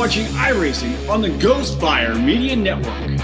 watching iRacing on the Ghostfire Media Network.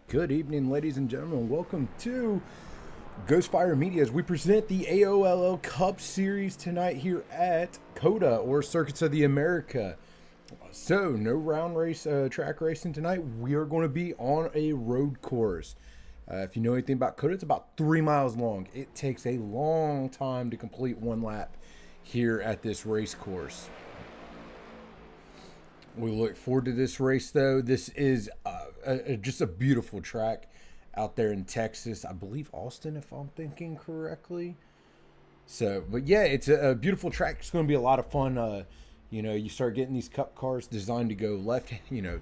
Good evening, ladies and gentlemen. Welcome to Ghostfire Media as we present the AOLL Cup Series tonight here at COTA, or Circuits of the America. So, no round race, track racing tonight. We are going to be on a road course. If you know anything about COTA, it's about 3 miles long. It takes a long time to complete one lap here at this race course. We look forward to this race, though. This is just a beautiful track out there in Texas. I believe Austin, if I'm thinking correctly. So, but yeah, it's a beautiful track. It's going to be a lot of fun. You start getting these cup cars designed to go left,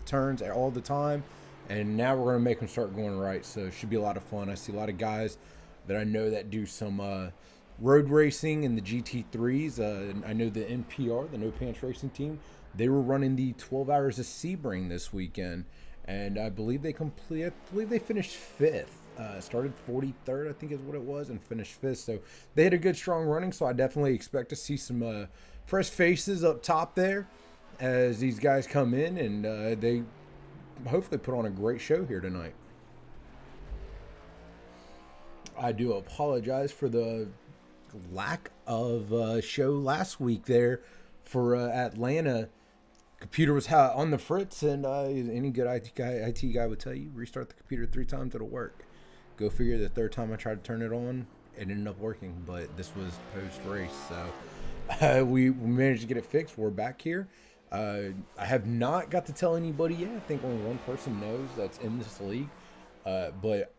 turns all the time. And now we're going to make them start going right. So it should be a lot of fun. I see a lot of guys that I know that do some road racing in the GT3s. I know the NPR, the No Pants Racing Team. They were running the 12 Hours of Sebring this weekend, and I believe they finished 5th. Started 43rd, I think is what it was, and finished 5th. So they had a good, strong running, so I definitely expect to see some fresh faces up top there as these guys come in, and they hopefully put on a great show here tonight. I do apologize for the lack of show last week there for Atlanta. Computer was on the fritz, and any good IT guy would tell you, restart the computer 3 times, it'll work. Go figure, the 3rd time I tried to turn it on, it ended up working, but this was post-race, so we managed to get it fixed. We're back here. I have not got to tell anybody yet. I think only one person knows that's in this league, but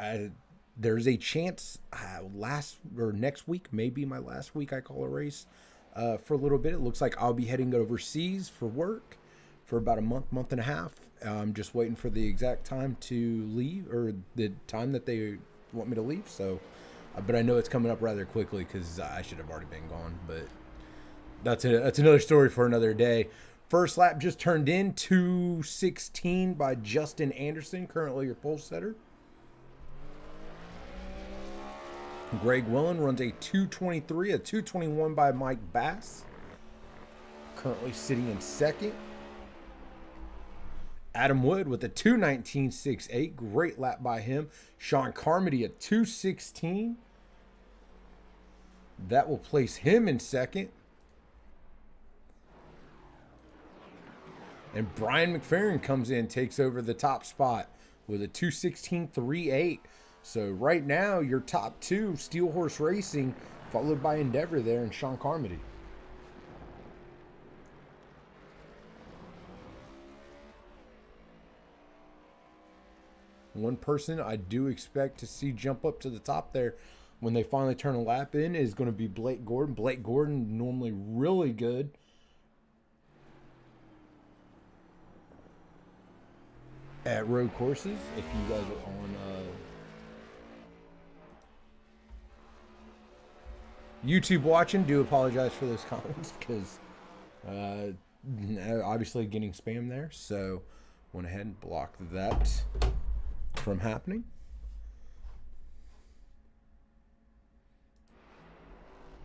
there's a chance next week, maybe my last week I call a race for a little bit. It looks like I'll be heading overseas for work for about a month and a half. I'm just waiting for the exact time to leave, or the time that they want me to leave. So, but I know it's coming up rather quickly because I should have already been gone. But that's another story for another day. First lap just turned in 2:16 by Justin Anderson, currently your pole setter. Greg Willen runs a 2:23, a 2:21 by Mike Bass, currently sitting in second. Adam Wood with a 2:19.68, great lap by him. Sean Carmody at 2:16. That will place him in second. And Brian McFerrin comes in, takes over the top spot with a 2:16.38. So right now, your top 2, Steel Horse Racing, followed by Endeavor there, and Sean Carmody. One person I do expect to see jump up to the top there when they finally turn a lap in is going to be Blake Gordon. Blake Gordon, normally really good at road courses. If you guys are on YouTube watching, do apologize for those comments because obviously getting spam there. So went ahead and blocked that. from happening.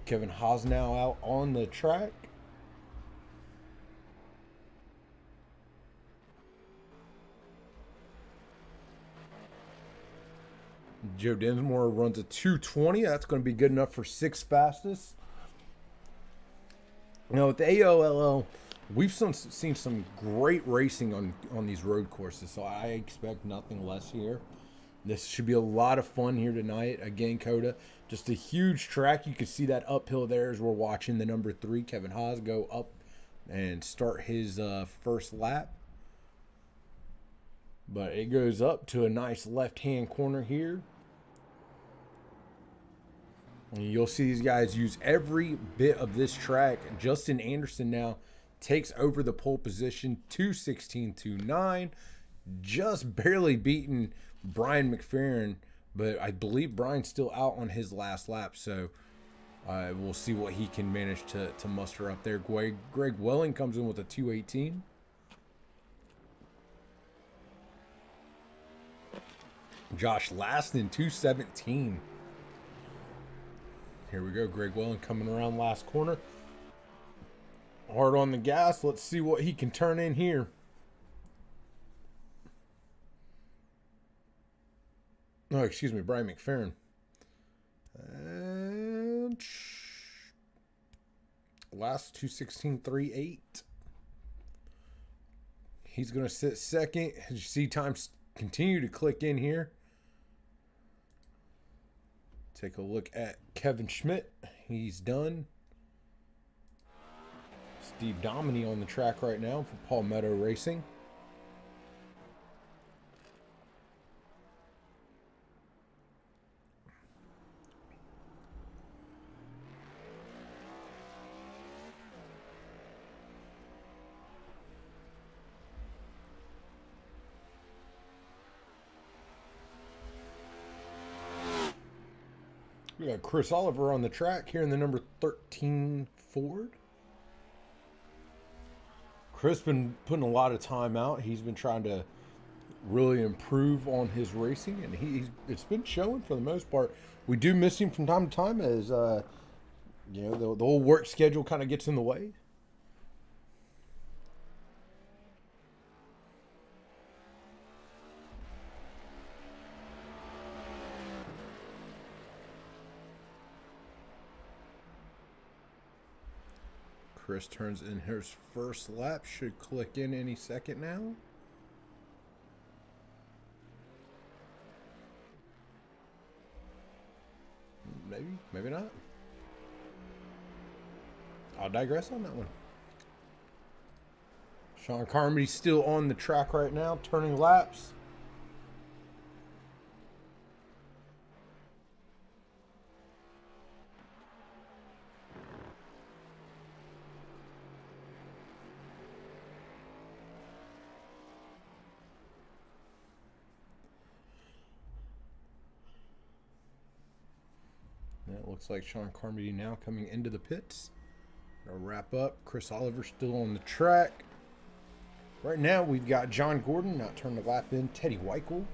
Kevin Haas now out on the track. Joe Dinsmore runs a 2:20. That's going to be good enough for 6th fastest. Now, with the AOLL, we've seen some great racing on these road courses, so I expect nothing less here. This should be a lot of fun here tonight. Again, Coda, just a huge track. You can see that uphill there as we're watching the number 3, Kevin Haas, go up and start his first lap. But it goes up to a nice left-hand corner here. And you'll see these guys use every bit of this track. Justin Anderson now takes over the pole position, 2:16.29, just barely beating Brian McFerrin, but I believe Brian's still out on his last lap, so we'll see what he can manage to muster up there. Greg Welling comes in with a 2:18. Josh Laston, 2:17. Here we go. Greg Welling coming around last corner. Hard on the gas. Let's see what he can turn in here. Oh, excuse me, Brian McFerrin. And last 2:16.38. He's going to sit second. As you see, times continue to click in here. Take a look at Kevin Schmidt. He's done. Steve Dominy on the track right now for Palmetto Racing. We got Chris Oliver on the track here in the number 13 Ford. Chris been putting a lot of time out. He's been trying to really improve on his racing, and it's been showing for the most part. We do miss him from time to time as you know, the whole work schedule kind of gets in the way. Chris turns in his first lap. Should click in any second now. Maybe not. I'll digress on that one. Sean Carmody's still on the track right now, turning laps. It looks like Sean Carmody now coming into the pits. Gonna wrap up. Chris Oliver still on the track. Right now we've got John Gordon not turning the lap in. Teddy Weichel,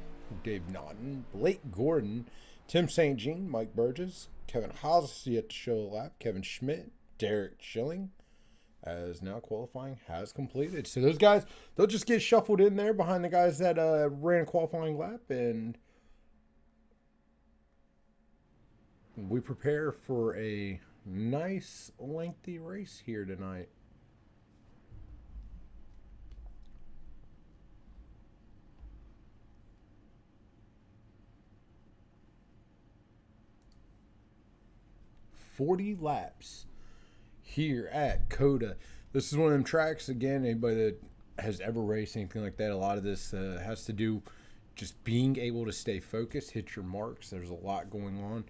Dave Naughton, Blake Gordon, Tim St. Jean, Mike Burgess, Kevin Haas yet to show a lap. Kevin Schmidt, Derek Schilling, as now qualifying has completed. So those guys, they'll just get shuffled in there behind the guys that ran a qualifying lap, and we prepare for a nice lengthy race here tonight. $40 laps here at Coda. This is one of them tracks, again, anybody that has ever raced anything like that, a lot of this has to do just being able to stay focused, hit your marks. There's a lot going on.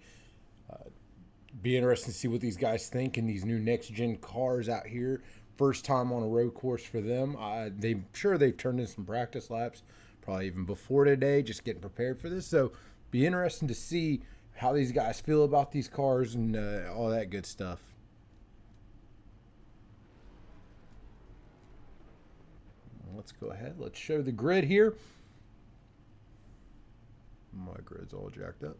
Be interesting to see what these guys think in these new next-gen cars out here. First time on a road course for them. They've turned in some practice laps, probably even before today, just getting prepared for this. So be interesting to see how these guys feel about these cars and all that good stuff. Let's go ahead. Let's show the grid here. My grid's all jacked up.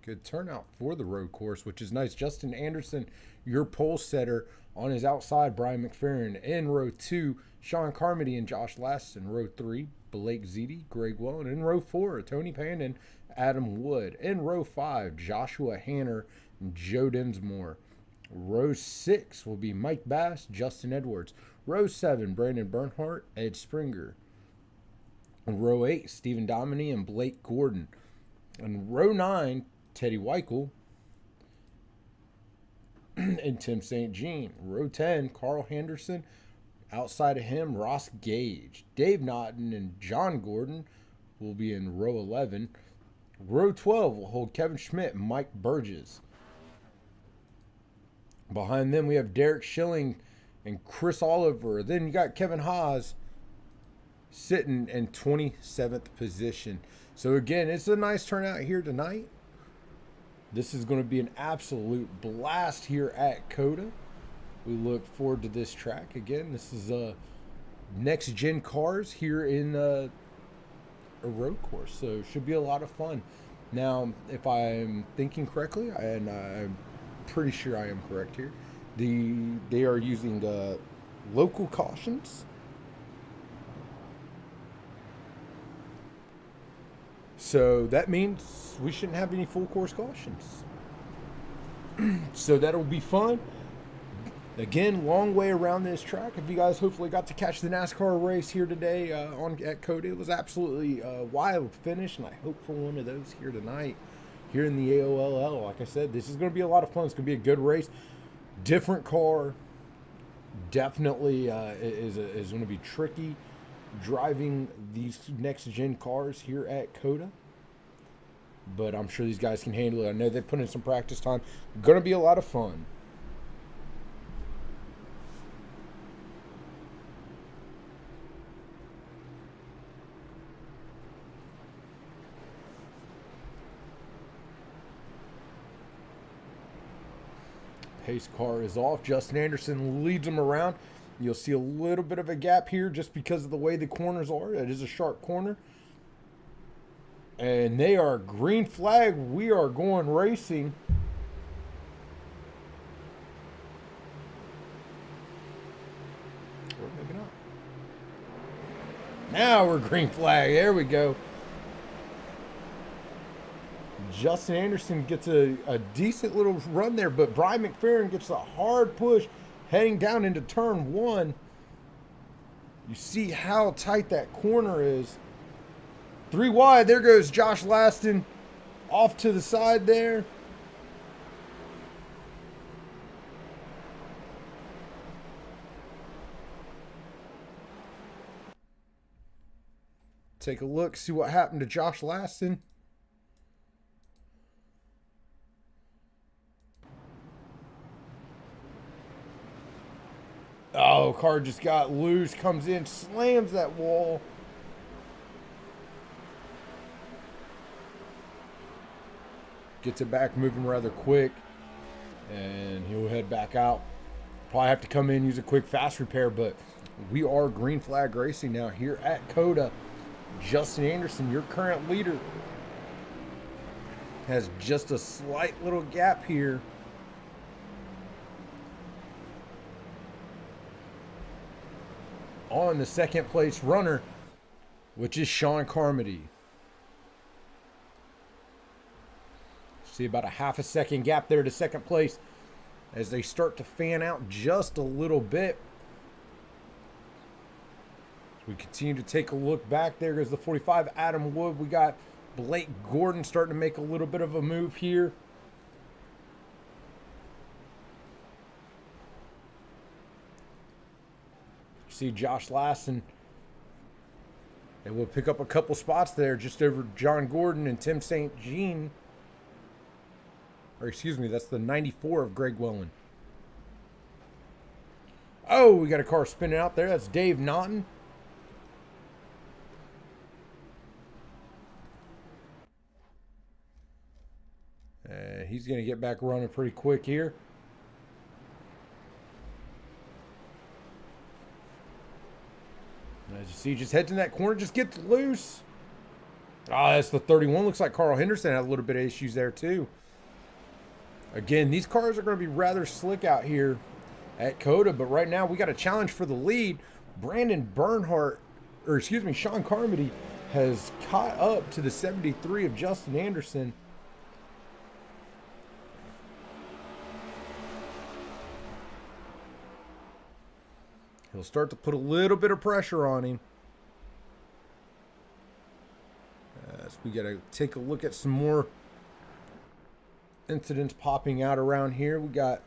Good turnout for the road course, which is nice. Justin Anderson, your pole setter on his outside. Brian McFerrin in row 2. Sean Carmody and Josh Last in row 3. Blake Ziti, Greg Wellen in row 4. Tony Pandon, Adam Wood. In row 5, Joshua Hanner and Joe Dinsmore. Row 6 will be Mike Bass, Justin Edwards. Row 7, Brandon Bernhardt, Ed Springer. Row 8, Stephen Dominy and Blake Gordon. And row 9, Teddy Weichel and Tim St. Jean. Row 10, Carl Henderson. Outside of him, Ross Gage. Dave Naughton and John Gordon will be in row 11. Row 12 will hold Kevin Schmidt and Mike Burgess. Behind them, we have Derek Schilling and Chris Oliver. Then you got Kevin Haas sitting in 27th position. So again, it's a nice turnout here tonight. This is going to be an absolute blast here at COTA. We look forward to this track. Again, this is next-gen cars here in a road course. So it should be a lot of fun. Now, if I'm thinking correctly, and I'm pretty sure I am correct here, they are using local cautions. So that means we shouldn't have any full course cautions. So that'll be fun. Again, long way around this track. If you guys hopefully got to catch the NASCAR race here today at COTA, it was absolutely a wild finish, and I hope for one of those here tonight, here in the AOLL. Like I said, this is going to be a lot of fun. It's going to be a good race. Different car. Definitely is going to be tricky driving these next-gen cars here at COTA. But I'm sure these guys can handle it. I know they put in some practice time. Going to be a lot of fun. Pace car is off. Justin Anderson leads them around. You'll see a little bit of a gap here just because of the way the corners are. It is a sharp corner. And they are green flag. We are going racing. Or maybe not. Now we're green flag. There we go. Justin Anderson gets a decent little run there, but Brian McFerrin gets a hard push heading down into turn 1. You see how tight that corner is. 3 wide. There goes Josh Laston off to the side there. Take a look, see what happened to Josh Laston. Oh, car just got loose, comes in, slams that wall. Gets it back moving rather quick, and he'll head back out. Probably have to come in, use a quick fast repair, but we are green flag racing now here at COTA. Justin Anderson, your current leader, has just a slight little gap here. On the second place runner, which is Sean Carmody. See about a half a second gap there to second place as they start to fan out just a little bit. We continue to take a look back. There goes the 45, Adam Wood. We got Blake Gordon starting to make a little bit of a move here. See Josh Lasson, and we'll pick up a couple spots there just over John Gordon and Tim St. Jean. Or excuse me, that's the 94 of Greg Wellen. Oh, we got a car spinning out there. That's Dave Naughton. He's going to get back running pretty quick here. As you see, just heads in that corner, just gets loose. Ah, that's the 31. Looks like Carl Henderson had a little bit of issues there too. Again, these cars are going to be rather slick out here at COTA, but right now we got a challenge for the lead. Brandon Bernhardt, or excuse me, Sean Carmody has caught up to the 73 of Justin Anderson. He'll start to put a little bit of pressure on him. So we got to take a look at some more incidents popping out around here. We got,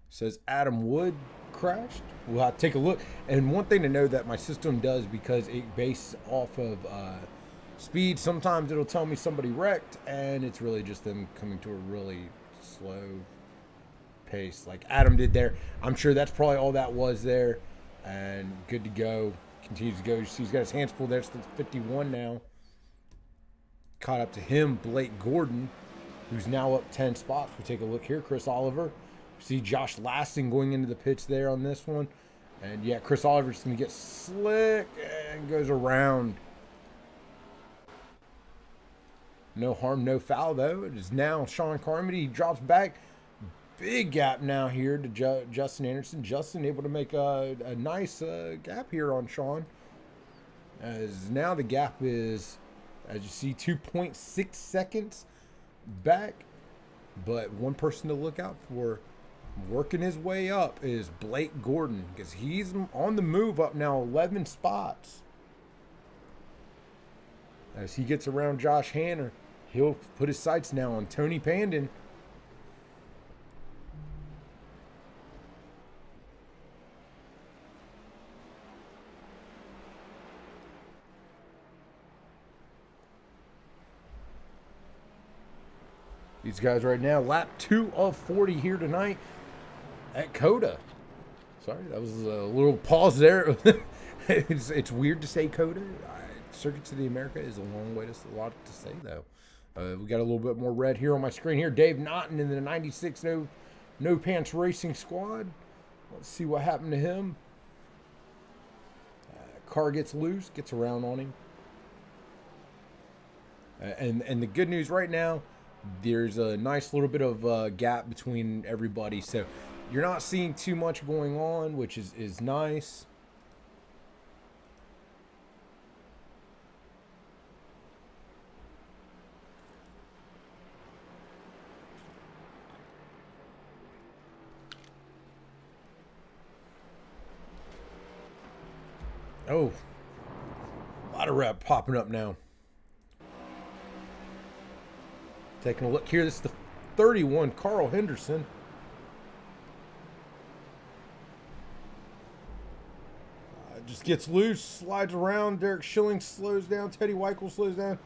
says Adam Wood crashed. We'll have to take a look. And one thing to know that my system does, because it bases off of speed, sometimes it'll tell me somebody wrecked, and it's really just them coming to a really slow pace like Adam did there. I'm sure that's probably all that was there, and good to go. Continues to go. You see he's got his hands full there. It's 51 now. Caught up to him, Blake Gordon, who's now up 10 spots. We take a look here. Chris Oliver. See Josh Lasting going into the pits there on this one. And yeah, Chris Oliver's going to get slick and goes around. No harm, no foul, though. It is now Sean Carmody. He drops back. Big gap now here to Justin Anderson. Justin able to make a nice gap here on Sean. As now the gap is, as you see, 2.6 seconds back. But one person to look out for, working his way up, is Blake Gordon, because he's on the move up now 11 spots. As he gets around Josh Hanner, he'll put his sights now on Tony Pandon. These guys right now, lap 2 of 40 here tonight at COTA. Sorry, that was a little pause there. It's weird to say COTA. Circuit City America is a long way, a lot to say though. We got a little bit more red here on my screen here. Dave Naughton in the 96 No Pants Racing Squad. Let's see what happened to him. Car gets loose, gets around on him. And the good news right now, there's a nice little bit of gap between everybody, so you're not seeing too much going on, which is nice. Oh, a lot of rep popping up now. Taking a look here, this is the 31, Carl Henderson. Just gets loose, slides around. Derek Schilling slows down. Teddy Weichel slows down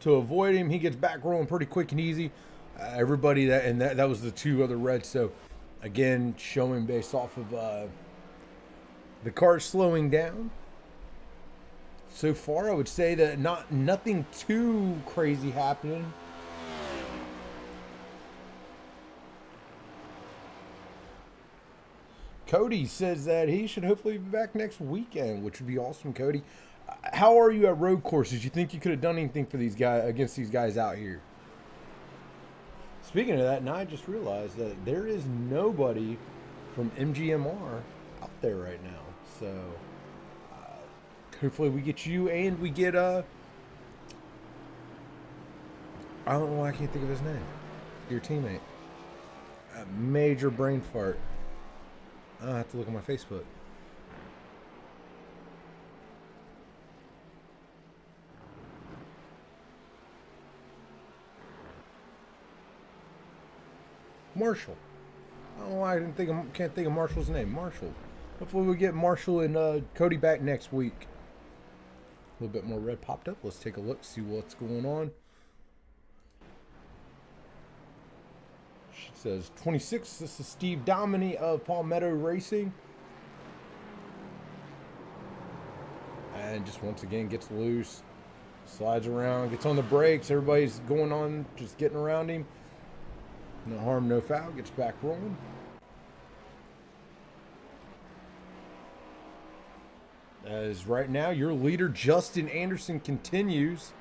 to avoid him. He gets back rolling pretty quick and easy. Everybody that was the two other reds. So again, showing based off of the car slowing down. So far, I would say that nothing too crazy happening. Cody says that he should hopefully be back next weekend, which would be awesome, Cody. How are you at road courses? You think you could have done anything for these guys against these guys out here? Speaking of that, now I just realized that there is nobody from MGMR out there right now. So hopefully we get you and we get I don't know why I can't think of his name. Your teammate. A major brain fart. I'll have to look at my Facebook. Marshall. I don't know why I can't think of Marshall's name. Marshall. Hopefully we get Marshall and Cody back next week. A little bit more red popped up. Let's take a look, see what's going on. She says 26. This is Steve Dominy of Palmetto Racing. And just once again gets loose. Slides around, gets on the brakes. Everybody's going on, just getting around him. No harm, no foul. Gets back rolling. As right now, your leader, Justin Anderson, continues.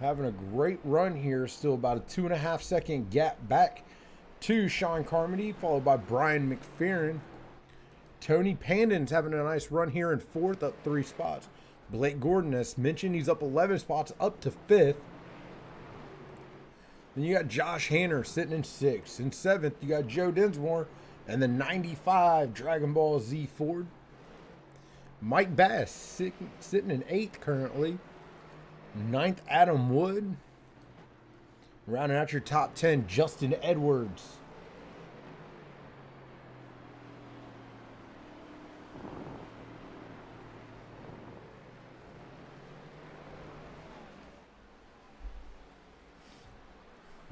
Having a great run here. Still about a 2.5 second gap back to Sean Carmody, followed by Brian McFerrin. Tony Pandon's having a nice run here in 4th, up 3 spots. Blake Gordon, as mentioned, he's up 11 spots, up to 5th. Then you got Josh Hanner sitting in 6th. In 7th, you got Joe Dinsmore and the 95 Dragon Ball Z Ford. Mike Bass sitting in 8th currently. 9th, Adam Wood. Rounding out your top 10, Justin Edwards.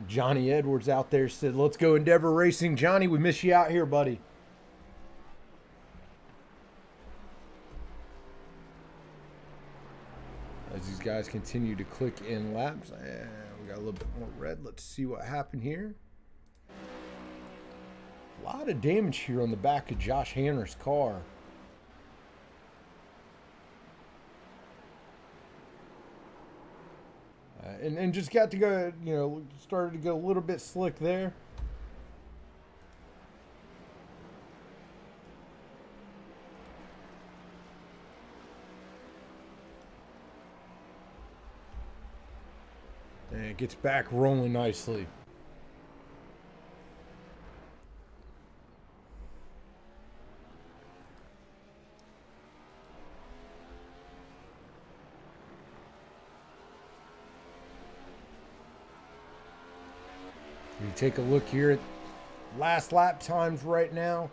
Johnny Edwards out there said, "Let's go Endeavor Racing." Johnny, we miss you out here, buddy. As these guys continue to click in laps. We got a little bit more red. Let's see what happened here. A lot of damage here on the back of Josh Hanner's car. And just got to go, you know, started to go a little bit slick there. And it gets back rolling nicely. You take a look here at last lap times right now.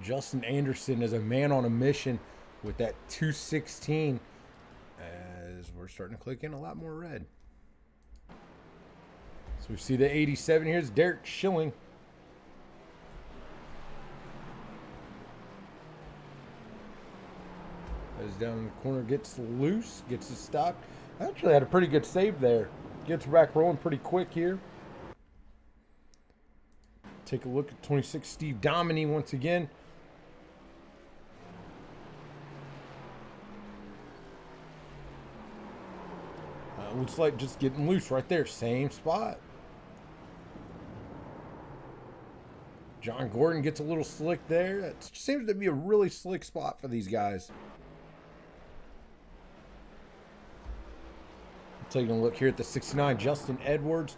Justin Anderson is a man on a mission with that 2:16. As we're starting to click in a lot more red. So we see the 87 here is Derek Schilling. As down in the corner, gets loose, gets it stopped. Actually had a pretty good save there. Gets back rolling pretty quick here. Take a look at 26 Steve Dominy once again. Looks like just getting loose right there. Same spot. John Gordon gets a little slick there. That seems to be a really slick spot for these guys. Taking a look here at the 69, Justin Edwards.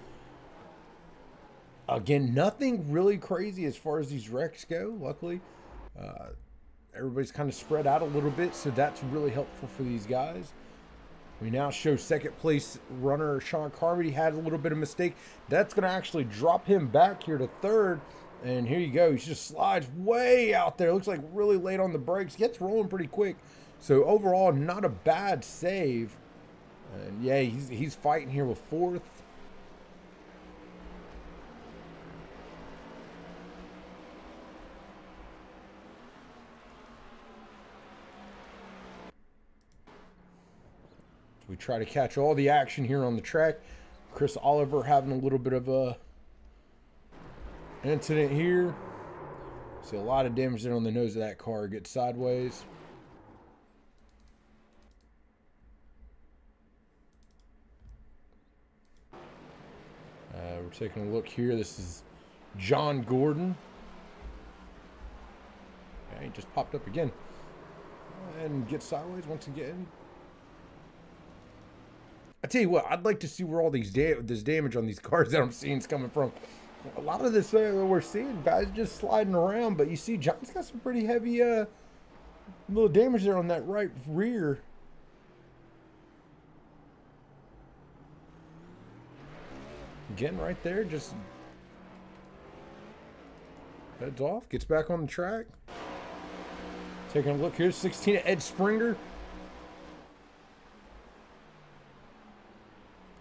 Again, nothing really crazy as far as these wrecks go, luckily. Everybody's kind of spread out a little bit, so that's really helpful for these guys. We now show second place runner Sean Carmody had a little bit of mistake. That's going to actually drop him back here to 3rd. And here you go. He just slides way out there. Looks like really late on the brakes. Gets rolling pretty quick. So overall, not a bad save. And yeah, he's fighting here with 4th. We try to catch all the action here on the track. Chris Oliver having a little bit of a incident here. See a lot of damage there on the nose of that car. Gets sideways. We're taking a look here. This is John Gordon. Yeah, he just popped up again. And gets sideways once again. I tell you what, I'd like to see where all these this damage on these cars that I'm seeing is coming from. A lot of this we're seeing guys just sliding around, but you see John's got some pretty heavy little damage there on that right rear. Again, right there, just heads off, gets back on the track. Taking a look here, 16 Ed Springer.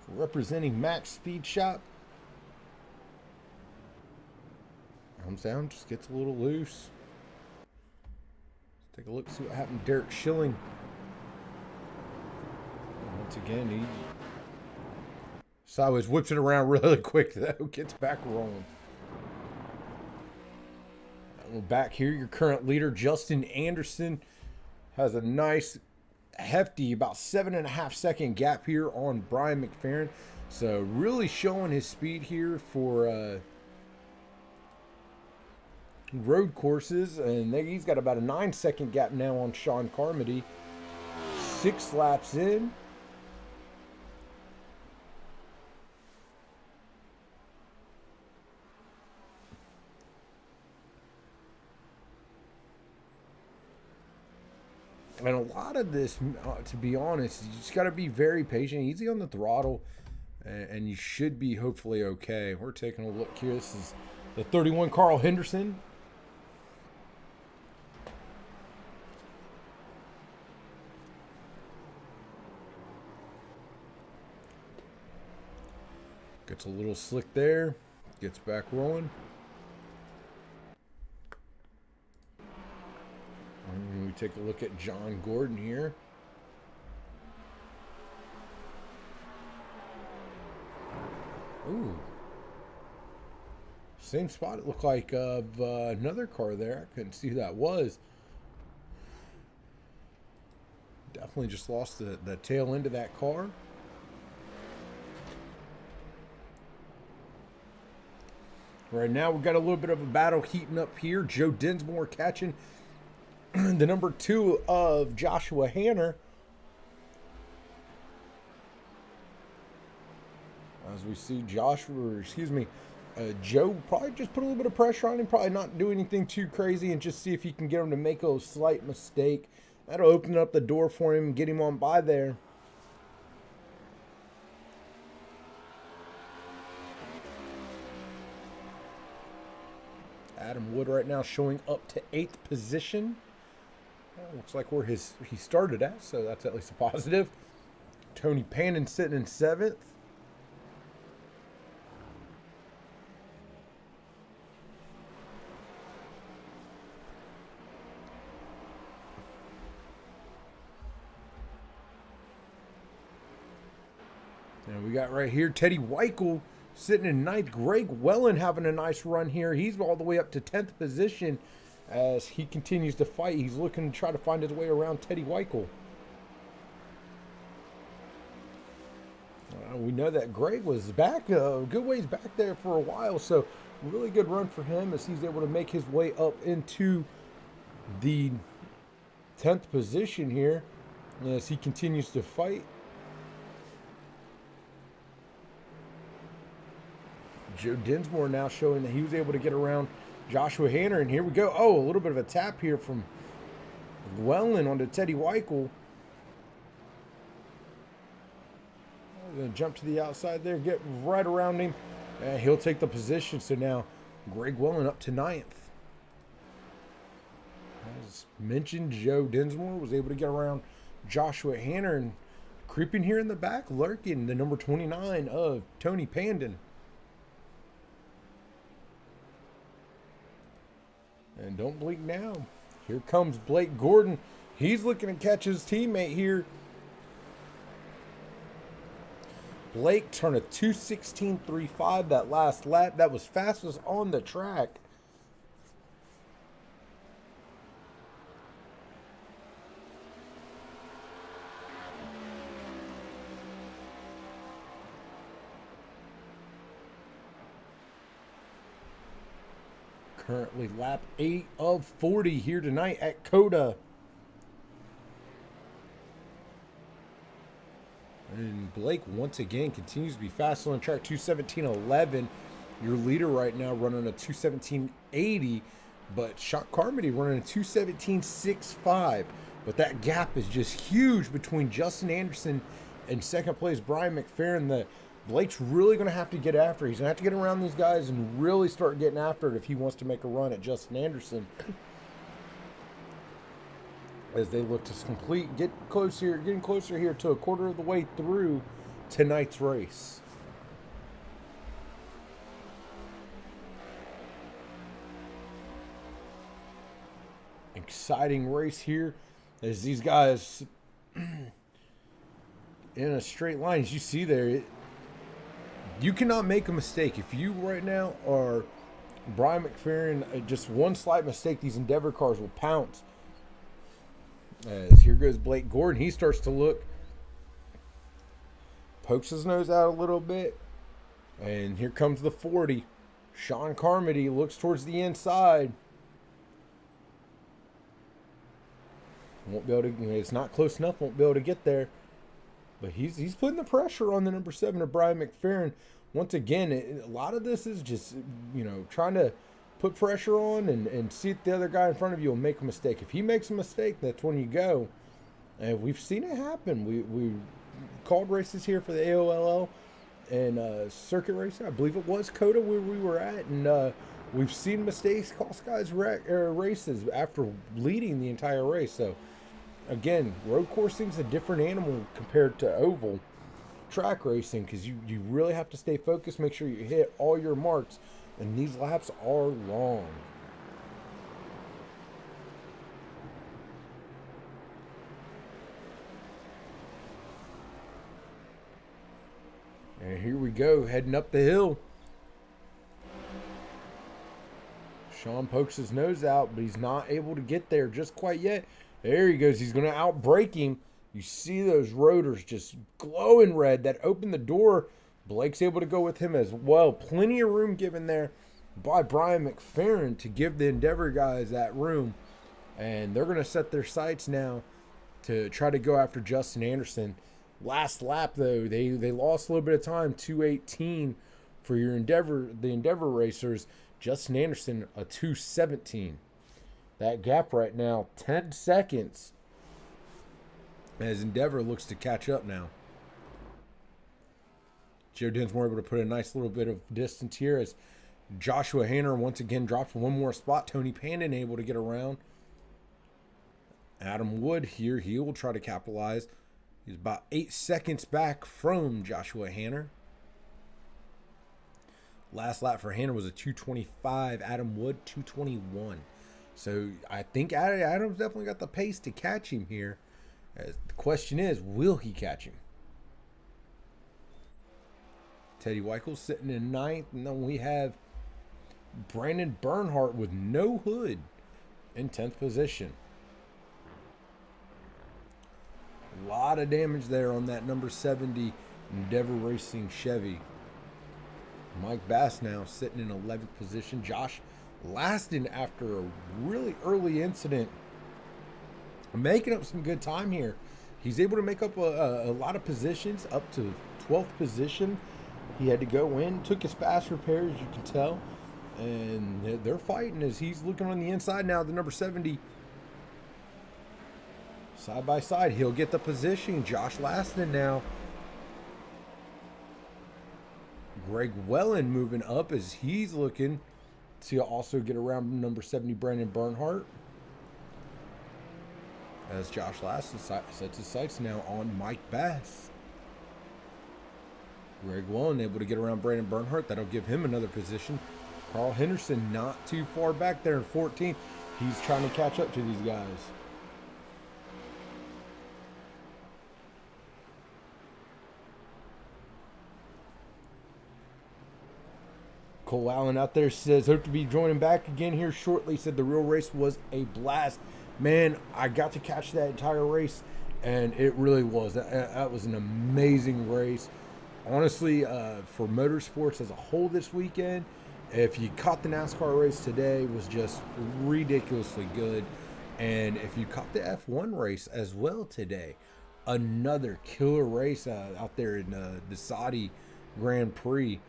Representing Max Speed Shop. Comes down, just gets a little loose. Let's take a look, see what happened. Derek Schilling. Once again, he Sideways, whips it around really quick though. Gets back rolling. We're back here. Your current leader, Justin Anderson, has a nice, hefty, about 7.5 second gap here on Brian McFerrin. So really showing his speed here for road courses. And he's got about a 9 second gap now on Sean Carmody. 6 laps in. And a lot of this, to be honest, you just got to be very patient, easy on the throttle, and you should be hopefully okay. We're taking a look here. This is the 31 Carl Henderson. Gets a little slick there, gets back rolling. And we take a look at John Gordon here. Ooh. Same spot it looked like of another car there. I couldn't see who that was. Definitely just lost the tail end of that car. Right now we've got a little bit of a battle heating up here. Joe Dinsmore catching the number 2 of Joshua Hanner. As we see Joe probably just put a little bit of pressure on him, probably not do anything too crazy, and just see if he can get him to make a slight mistake. That'll open up the door for him and get him on by there. Adam Wood right now showing up to 8th position. Looks like where he started at, so that's at least a positive. Tony Pannon sitting in 7th. And we got right here Teddy Weichel sitting in 9th. Greg Wellen having a nice run here. He's all the way up to 10th position. As he continues to fight, he's looking to try to find his way around Teddy Weichel. We know that Greg was back a good ways back there for a while, so really good run for him as he's able to make his way up into the 10th position here as he continues to fight. Joe Dinsmore now showing that he was able to get around Joshua Hanner, and here we go. Oh, a little bit of a tap here from Wellen onto Teddy Weichel. Going to jump to the outside there, get right around him, and he'll take the position. So now Greg Wellen up to 9th. As mentioned, Joe Dinsmore was able to get around Joshua Hanner, and creeping here in the back, lurking the number 29 of Tony Pannon. And don't blink now. Here comes Blake Gordon. He's looking to catch his teammate here. Blake turned a 2:16.35 that last lap. That was fastest on the track. Currently lap 8 of 40 here tonight at COTA. And Blake once again continues to be fast on the track, 2:17.11. Your leader right now running a 2:17.80, but Sean Carmody running a 2:17.65. But that gap is just huge between Justin Anderson and second place Brian McFerrin. That Blake's really going to have to get after. He's going to have to get around these guys and really start getting after it if he wants to make a run at Justin Anderson. As they look to getting closer here to a quarter of the way through tonight's race. Exciting race here as these guys in a straight line. As you see there, You cannot make a mistake. If you right now are Brian McFerrin, just one slight mistake, these Endeavor cars will pounce. As here goes Blake Gordon. He starts to look, pokes his nose out a little bit, and here comes the 40. Sean Carmody looks towards the inside. Won't be able to. It's not close enough. Won't be able to get there. But he's putting the pressure on the number 7 of Brian McFerrin. Once again, a lot of this is just, trying to put pressure on and see if the other guy in front of you will make a mistake. If he makes a mistake, that's when you go. And we've seen it happen. We called races here for the AOLL and circuit racing. I believe it was COTA where we were at. And we've seen mistakes cost guys races after leading the entire race. So, again, road coursing is a different animal compared to oval track racing because you really have to stay focused, make sure you hit all your marks, and these laps are long. And here we go, heading up the hill. Sean pokes his nose out, but he's not able to get there just quite yet. There he goes. He's going to outbrake him. You see those rotors just glowing red. That opened the door. Blake's able to go with him as well. Plenty of room given there by Brian McFerrin to give the Endeavor guys that room. And they're going to set their sights now to try to go after Justin Anderson. Last lap, though, they lost a little bit of time. 2:18 for the Endeavor racers. Justin Anderson, a 2:17. That gap right now, 10 seconds. As Endeavor looks to catch up now. Joe Dinsmore able to put a nice little bit of distance here as Joshua Hanner once again drops one more spot. Tony Pandon able to get around. Adam Wood here, he will try to capitalize. He's about 8 seconds back from Joshua Hanner. Last lap for Hanner was a 2:25. Adam Wood, 2:21. So I think Adam's definitely got the pace to catch him here. The question is, will he catch him? Teddy Weichel sitting in 9th. And then we have Brandon Bernhardt with no hood in 10th position. A lot of damage there on that number 70 Endeavor Racing Chevy. Mike Bass now sitting in 11th position. Josh Laston, after a really early incident, making up some good time here. He's able to make up a lot of positions, up to 12th position. He had to go in, took his fast repair, as you can tell. And they're fighting as he's looking on the inside now. The number 70, side by side, he'll get the position. Josh Laston now. Greg Wellen moving up as he's looking to also get around number 70, Brandon Bernhardt. As Josh Laston sets his sights now on Mike Bass. Greg Wellen able to get around Brandon Bernhardt. That'll give him another position. Carl Henderson not too far back there in 14th. He's trying to catch up to these guys. Cole Allen out there says, hope to be joining back again here shortly. Said the real race was a blast. Man, I got to catch that entire race, and it really was. That was an amazing race. Honestly, for motorsports as a whole this weekend, if you caught the NASCAR race today, it was just ridiculously good. And if you caught the F1 race as well today, another killer race out there in the Saudi Grand Prix.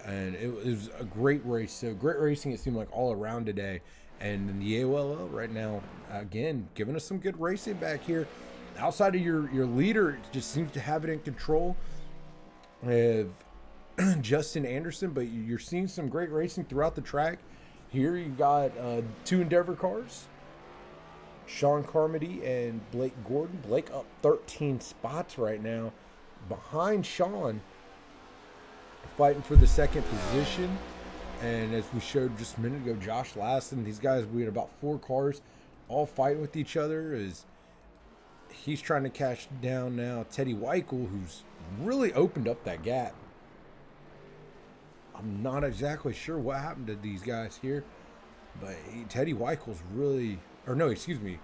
And it was a great race. So great racing, it seemed like, all around today. And in the AOLL right now, again, giving us some good racing back here. Outside of your leader, it just seems to have it in control of Justin Anderson. But you're seeing some great racing throughout the track. Here you got 2 Endeavor cars. Sean Carmody and Blake Gordon. Blake up 13 spots right now behind Sean, fighting for the second position. And as we showed just a minute ago, Josh Laston, these guys, we had about 4 cars all fighting with each other as he's trying to catch down now Teddy Weichel, who's really opened up that gap. I'm not exactly sure what happened to these guys here, but Teddy Weichel's really, or no, excuse me,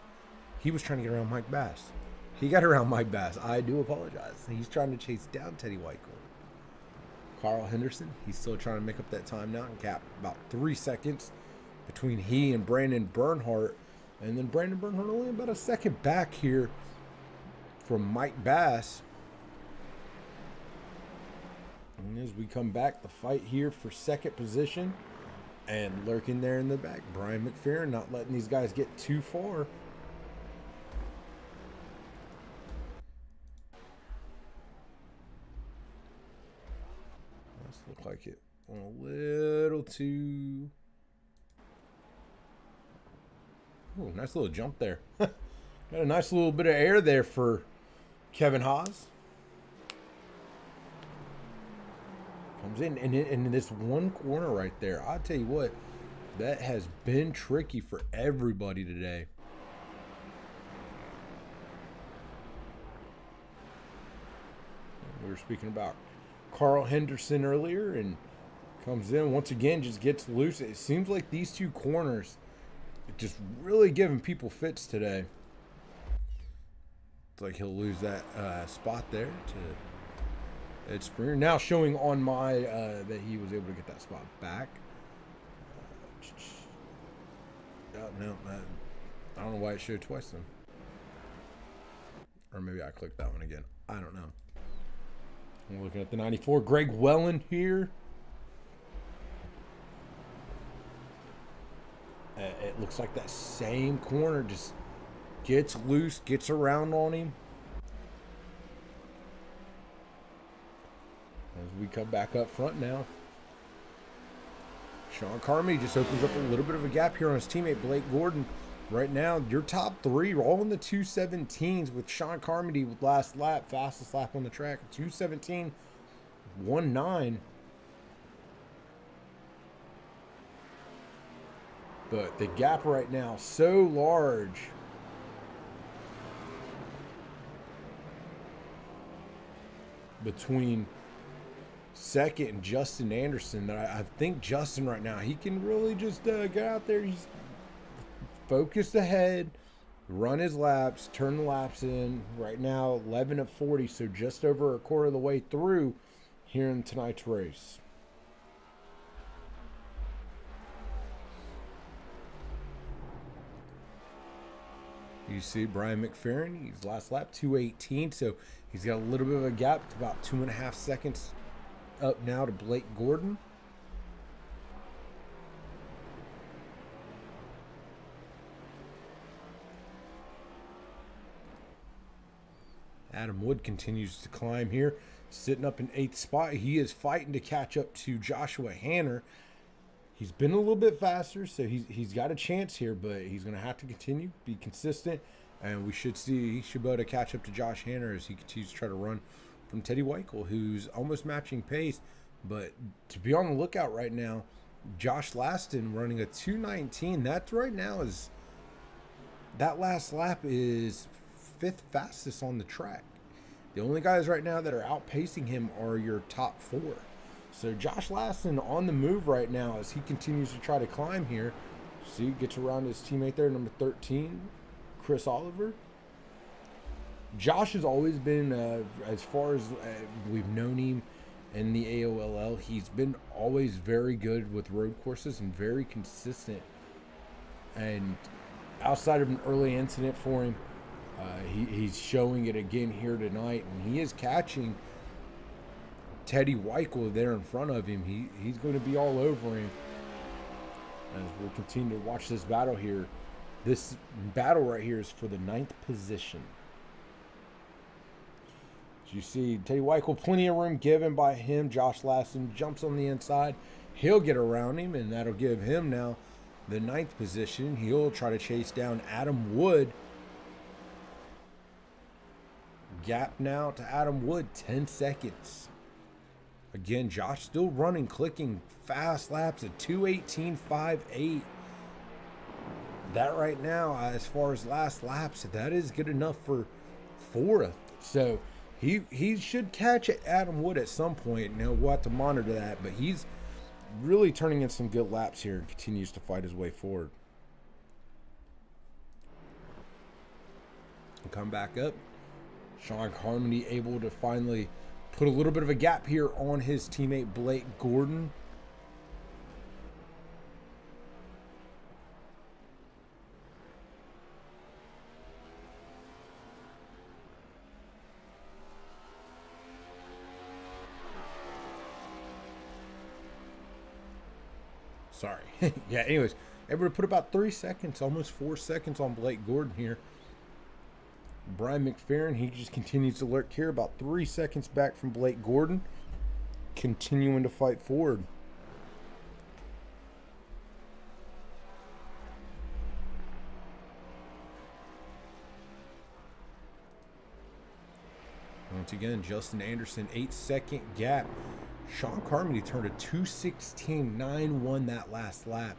he was trying to get around Mike Bass. He got around Mike Bass. I do apologize. He's trying to chase down Teddy Weichel. Carl Henderson, he's still trying to make up that time now and cap about 3 seconds between he and Brandon Bernhardt. And then Brandon Bernhardt only about a second back here from Mike Bass. And as we come back, the fight here for second position. And lurking there in the back, Brian McFerrin not letting these guys get too far. This look like it went a little too... Oh, nice little jump there. Got a nice little bit of air there for Kevin Haas. Comes in, and in this one corner right there, I'll tell you what, that has been tricky for everybody today. We were speaking about Carl Henderson earlier, and comes in once again, just gets loose. It seems like these two corners just really giving people fits today. It's like he'll lose that spot there to Ed Springer. Now showing on my that he was able to get that spot back. No, I don't know why it showed twice then. Or maybe I clicked that one again. I don't know. We're looking at the 94. Greg Wellen here. It looks like that same corner just gets loose, gets around on him. As we come back up front now. Sean Carmody just opens up a little bit of a gap here on his teammate Blake Gordon. Right now, your top three are all in the 2:17s with Sean Carmody with last lap, fastest lap on the track, 2:17, 1:9. But the gap right now so large. Between second and Justin Anderson that I think Justin right now, he can really just get out there. He's focused ahead, run his laps, turn the laps in. Right now, 11 of 40, so just over a quarter of the way through here in tonight's race. You see Brian McFerrin, he's last lap, 2:18, so he's got a little bit of a gap, about 2.5 seconds up now to Blake Gordon. Adam Wood continues to climb here, sitting up in 8th spot. He is fighting to catch up to Joshua Hanner. He's been a little bit faster, so he's got a chance here, but he's going to have to continue, be consistent, and we should see he should be able to catch up to Josh Hanner as he continues to try to run from Teddy Weichel, who's almost matching pace. But to be on the lookout right now, Josh Laston running a 2:19. That right now is, that last lap is 5th fastest on the track. The only guys right now that are outpacing him are your top 4. So Josh Laston on the move right now as he continues to try to climb here. See, gets around his teammate there, number 13, Chris Oliver. Josh has always been, as far as we've known him in the AOLL, he's been always very good with road courses and very consistent. And outside of an early incident for him, he's showing it again here tonight, and he is catching Teddy Weichel there in front of him. He's going to be all over him as we'll continue to watch this battle here. This battle right here is for the 9th position. As you see, Teddy Weichel, plenty of room given by him. Josh Laston jumps on the inside. He'll get around him, and that'll give him now the 9th position. He'll try to chase down Adam Wood. Gap now to Adam Wood, 10 seconds. Again, Josh still running, clicking fast laps at 2:18.58. That right now, as far as last laps, that is good enough for 4th. So he should catch Adam Wood at some point. Now we'll have to monitor that, but he's really turning in some good laps here and continues to fight his way forward. And come back up. Sean Carmody able to finally put a little bit of a gap here on his teammate Blake Gordon. Sorry. Yeah, anyways, able to put about 3 seconds, almost 4 seconds on Blake Gordon here. Brian McFerrin, he just continues to lurk here, about 3 seconds back from Blake Gordon, continuing to fight forward. Once again, Justin Anderson, 8-second gap. Sean Carmody turned a 2:16.91 that last lap.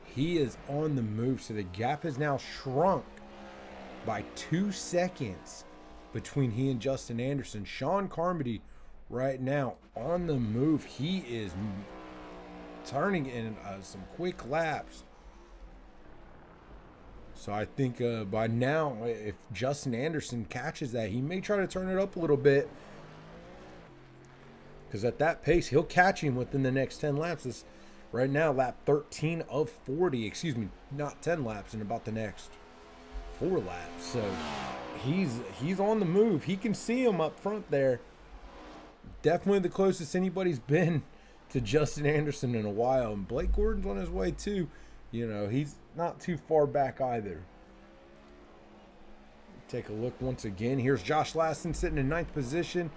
He is on the move, so the gap has now shrunk by 2 seconds between he and Justin Anderson. Sean Carmody right now on the move. He is turning in some quick laps. So I think by now, if Justin Anderson catches that, he may try to turn it up a little bit. Because at that pace, he'll catch him within the next 10 laps. This, right now, lap 13 of 40. Excuse me, not 10 laps in about the next 4 laps. So he's on the move. He can see him up front there. Definitely the closest anybody's been to Justin Anderson in a while. And Blake Gordon's on his way too. You know, he's not too far back either. Take a look once again. Here's Josh Laston sitting in 9th position.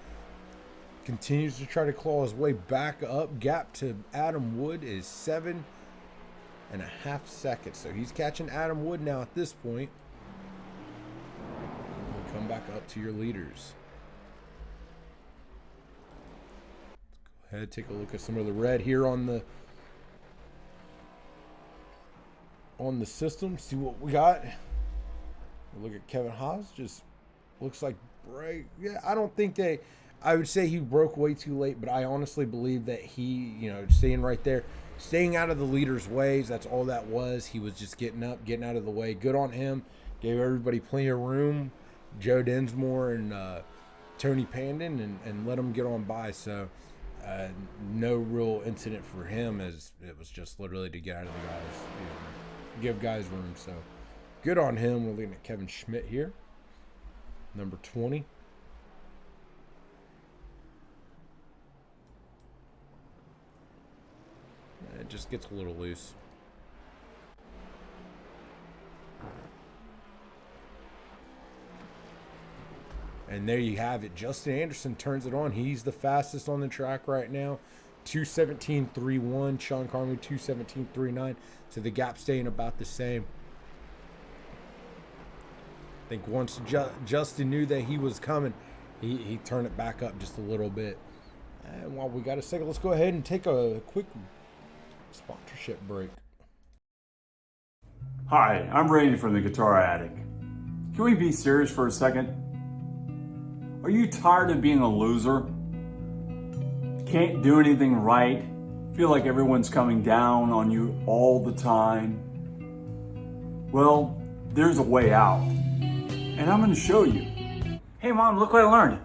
Continues to try to claw his way back up. Gap to Adam Wood is 7.5 seconds. So he's catching Adam Wood now at this point. We'll come back up to your leaders. Let's go ahead, take a look at some of the red here on the system. See what we got. We'll look at Kevin Haas. Just looks like break. Yeah, I don't think they. I would say he broke way too late, but I honestly believe that he, you know, staying right there, staying out of the leader's ways, that's all that was. He was just getting up, getting out of the way. Good on him. Gave everybody plenty of room, Joe Densmore and Tony Pandon, and let them get on by. So no real incident for him, as it was just literally to get out of the guys, you know, give guys room. So good on him. We're looking at Kevin Schmidt here, number 20. It just gets a little loose. And there you have it. Justin Anderson turns it on. He's the fastest on the track right now. 2:17.31. Sean Carmody 2:17.39. So the gap staying about the same. I think once Justin knew that he was coming, he turned it back up just a little bit. And while we got a second, let's go ahead and take a quick sponsorship break. Hi, I'm Randy from the Guitar Addict. Can we be serious for a second? Are you tired of being a loser? Can't do anything right? Feel like everyone's coming down on you all the time? Well, there's a way out, and I'm going to show you. Hey Mom, look what I learned.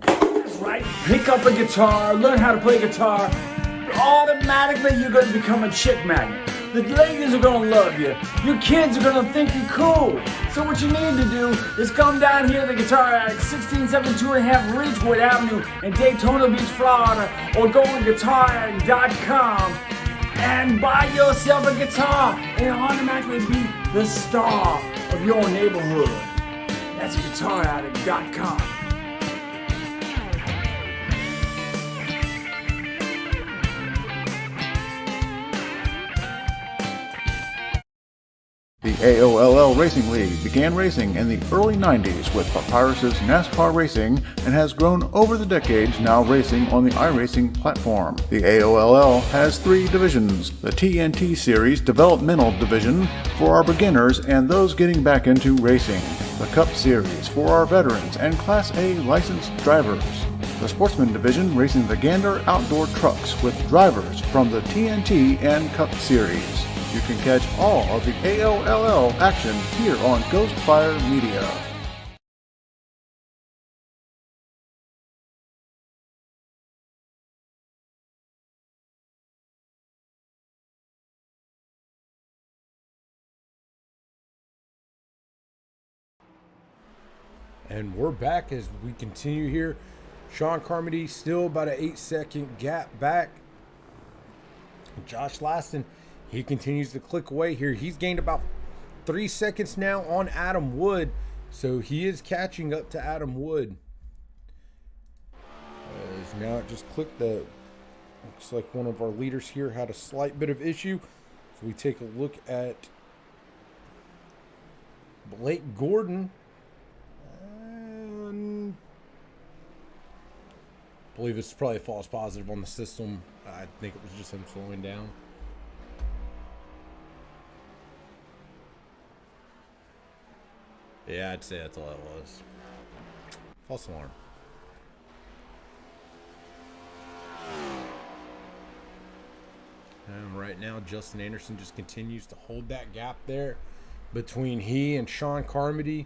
That's right, pick up a guitar, learn how to play guitar. Automatically you're going to become a chick magnet. The ladies are going to love you. Your kids are going to think you're cool. So what you need to do is come down here to the Guitar Addict, 16725 Ridgewood Avenue in Daytona Beach, Florida, or go to guitaraddict.com and buy yourself a guitar and automatically be the star of your neighborhood. That's guitaraddict.com. The AOLL Racing League began racing in the early 90s with Papyrus's NASCAR Racing and has grown over the decades, now racing on the iRacing platform. The AOLL has 3 divisions: the TNT Series Developmental Division for our beginners and those getting back into racing, the Cup Series for our veterans and Class A licensed drivers, The Sportsman Division racing the Gander Outdoor Trucks with drivers from the TNT and Cup Series. You can catch all of the AOLL action here on Ghostfire Media. And we're back as we continue here. Sean Carmody still about an 8-second gap back. Josh Laston, he continues to click away here. He's gained about 3 seconds now on Adam Wood. So he is catching up to Adam Wood. As now it just clicked. Looks like one of our leaders here had a slight bit of issue. So we take a look at Blake Gordon. I believe it's probably a false positive on the system. I think it was just him slowing down. Yeah, I'd say that's all it was. False alarm. And right now, Justin Anderson just continues to hold that gap there between he and Sean Carmody.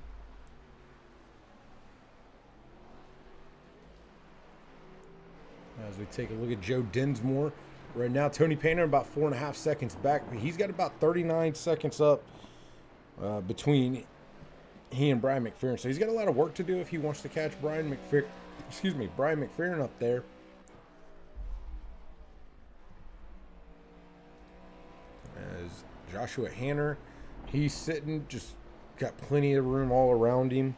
As we take a look at Joe Dinsmore. Right now, Tony Painter about 4.5 seconds back, but he's got about 39 seconds up between he and Brian McFerrin. So he's got a lot of work to do if he wants to catch Brian McFerrin up there. As Joshua Hanner, he's sitting, just got plenty of room all around him.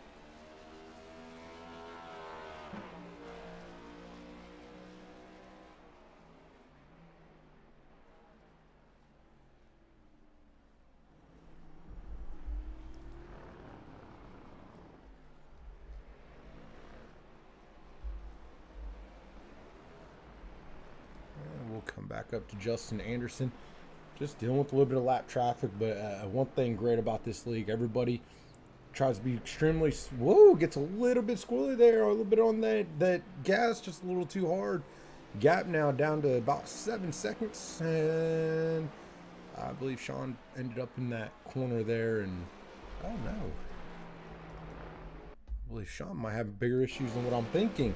Come back up to Justin Anderson, just dealing with a little bit of lap traffic. But one thing great about this league, everybody tries to be extremely, gets a little bit squirrely there, or a little bit on that gas, just a little too hard. Gap now down to about 7 seconds, and I believe Sean ended up in that corner there, and I don't know, I believe Sean might have bigger issues than what I'm thinking.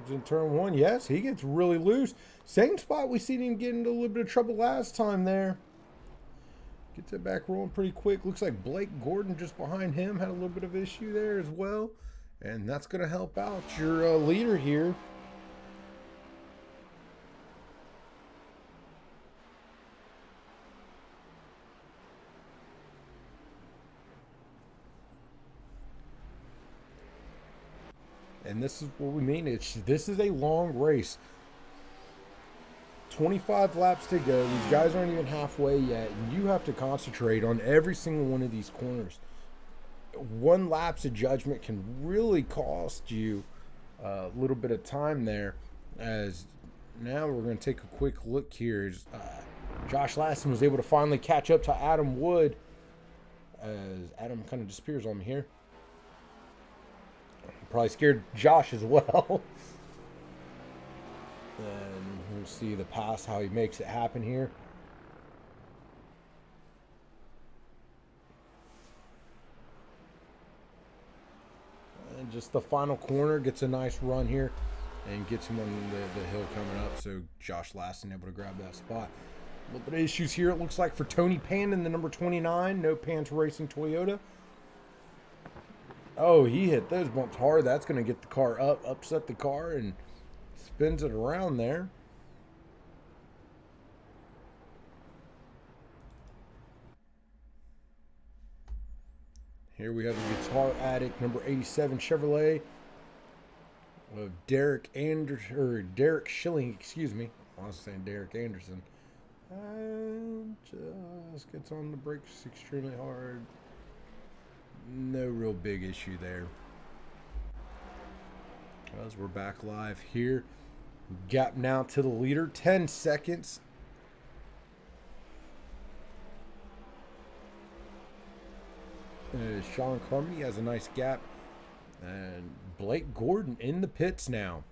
In turn one, yes, he gets really loose. Same spot we seen him get into a little bit of trouble last time there. Gets it back rolling pretty quick. Looks like Blake Gordon just behind him had a little bit of issue there as well. And that's going to help out your leader here. And this is what we mean. This is a long race. 25 laps to go. These guys aren't even halfway yet. And you have to concentrate on every single one of these corners. One lapse of judgment can really cost you a little bit of time there. As now we're going to take a quick look here. Josh Laston was able to finally catch up to Adam Wood. As Adam kind of disappears on me here. Probably scared Josh as well. And we'll see the pass, how he makes it happen here. And just the final corner gets a nice run here and gets him on the hill coming up. So Josh Laston able to grab that spot. A little bit of issues here, it looks like, for Tony Pan in the number 29. No Pants Racing Toyota. Oh, he hit those bumps hard. That's going to get the car up, upset the car, and spins it around there. Here we have the Guitar Addict number 87 Chevrolet of Derek Schilling, excuse me. I was saying Derek Anderson. And just gets on the brakes extremely hard. No real big issue there. As we're back live here. Gap now to the leader. 10 seconds. Sean Carmody has a nice gap. And Blake Gordon in the pits now.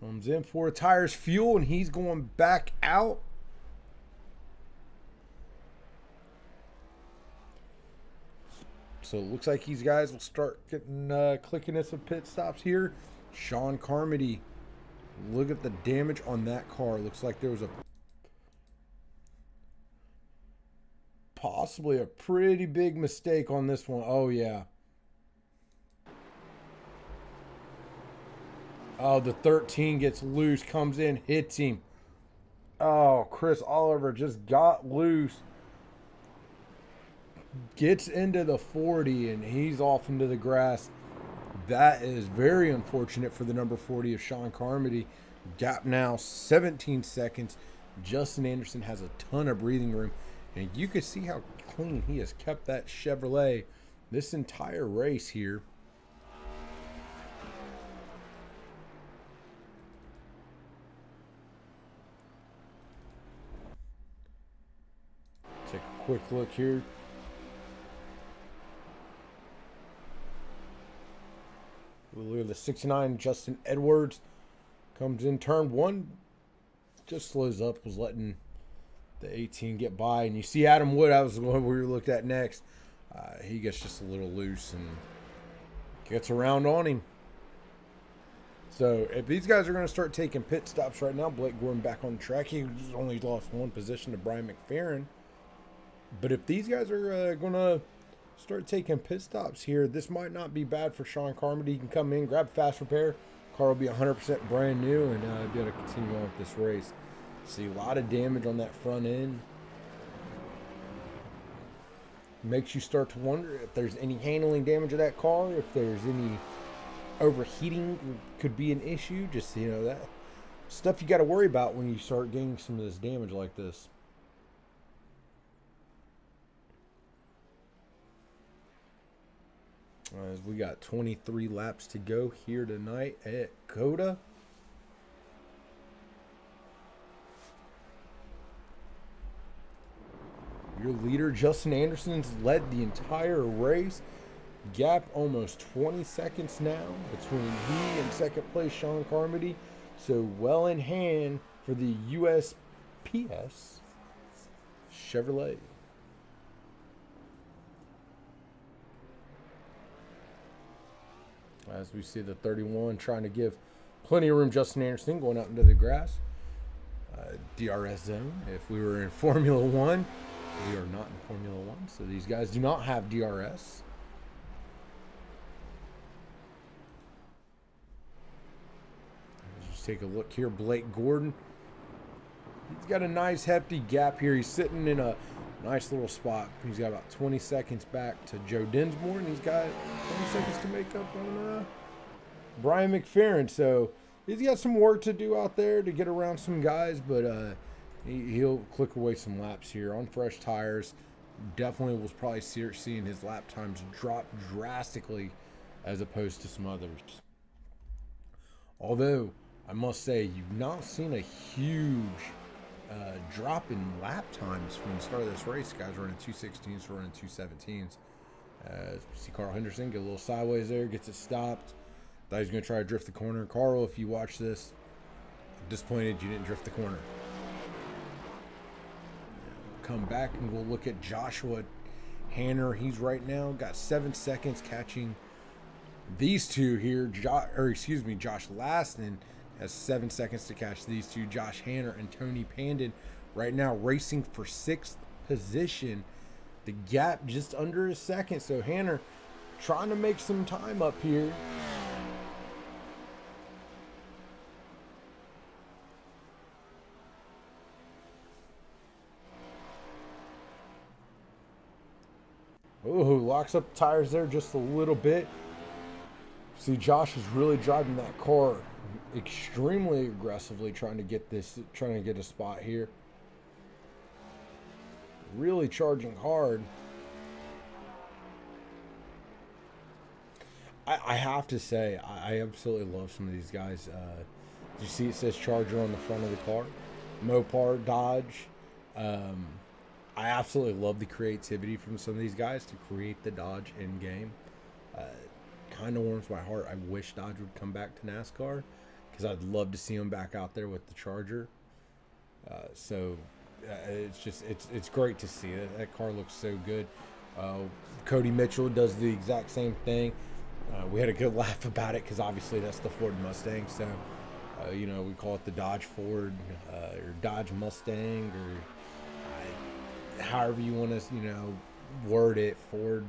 Comes in for tires, fuel, and he's going back out. So it looks like these guys will start getting clicking at some pit stops here. Sean Carmody, look at the damage on that car. Looks like there was possibly a pretty big mistake on this one. Oh, yeah. Oh, the 13 gets loose, comes in, hits him. Oh, Chris Oliver just got loose. Gets into the 40, and he's off into the grass. That is very unfortunate for the number 40 of Sean Carmody. Gap now 17 seconds. Justin Anderson has a ton of breathing room. And you can see how clean he has kept that Chevrolet this entire race here. Take a quick look here. We'll look at the 69, Justin Edwards. Comes in turn one. Just slows up, was letting the 18 get by. And you see Adam Wood, that was the one we looked at next. He gets just a little loose and gets around on him. So if these guys are going to start taking pit stops right now, Blake Gordon back on the track. He only lost one position to Brian McFerrin. But if these guys are going to start taking pit stops here, this might not be bad for Sean Carmody. He can come in, grab fast repair. Car will be 100% brand new and be able to continue on with this race. See a lot of damage on that front end. Makes you start to wonder if there's any handling damage of that car, if there's any overheating could be an issue. Just, you know, that stuff you got to worry about when you start getting some of this damage like this. As we got 23 laps to go here tonight at COTA. Your leader, Justin Anderson's led the entire race. Gap almost 20 seconds now between he and second place Sean Carmody. So well in hand for the USPS Chevrolet. As we see the 31 trying to give plenty of room, Justin Anderson going out into the grass. DRS zone. If we were in Formula One, we are not in Formula One, so these guys do not have DRS. Just take a look here. Blake Gordon. He's got a nice hefty gap here. He's sitting in a nice little spot. He's got about 20 seconds back to Joe Dinsmore, and he's got 20 seconds to make up on Brian McFerrin. So he's got some work to do out there to get around some guys, but he'll click away some laps here on fresh tires. Definitely will probably seeing his lap times drop drastically as opposed to some others. Although, I must say, you've not seen a huge drop in lap times from the start of this race. Guys running 216s, running 217s. See Carl Henderson get a little sideways there, gets it stopped. Thought he was going to try to drift the corner. Carl, if you watch this, I'm disappointed you didn't drift the corner. Come back and we'll look at Joshua Hanner. He's right now got 7 seconds catching these two here. Josh Laston has 7 seconds to catch these two. Josh Hanner and Tony Pandon right now racing for 6th position. The gap just under a second. So Hanner trying to make some time up here. Oh, locks up the tires there just a little bit. See, Josh is really driving that car extremely aggressively, trying to get a spot here. Really charging hard. I have to say, I absolutely love some of these guys. You see it says Charger on the front of the car. Mopar, Dodge, I absolutely love the creativity from some of these guys to create the Dodge in game. Kind of warms my heart. I wish Dodge would come back to NASCAR because I'd love to see him back out there with the Charger. It's great to see it. That car looks so good. Cody Mitchell does the exact same thing. We had a good laugh about it because obviously that's the Ford Mustang. So, we call it the Dodge Ford or Dodge Mustang or however you want to, word it. Ford,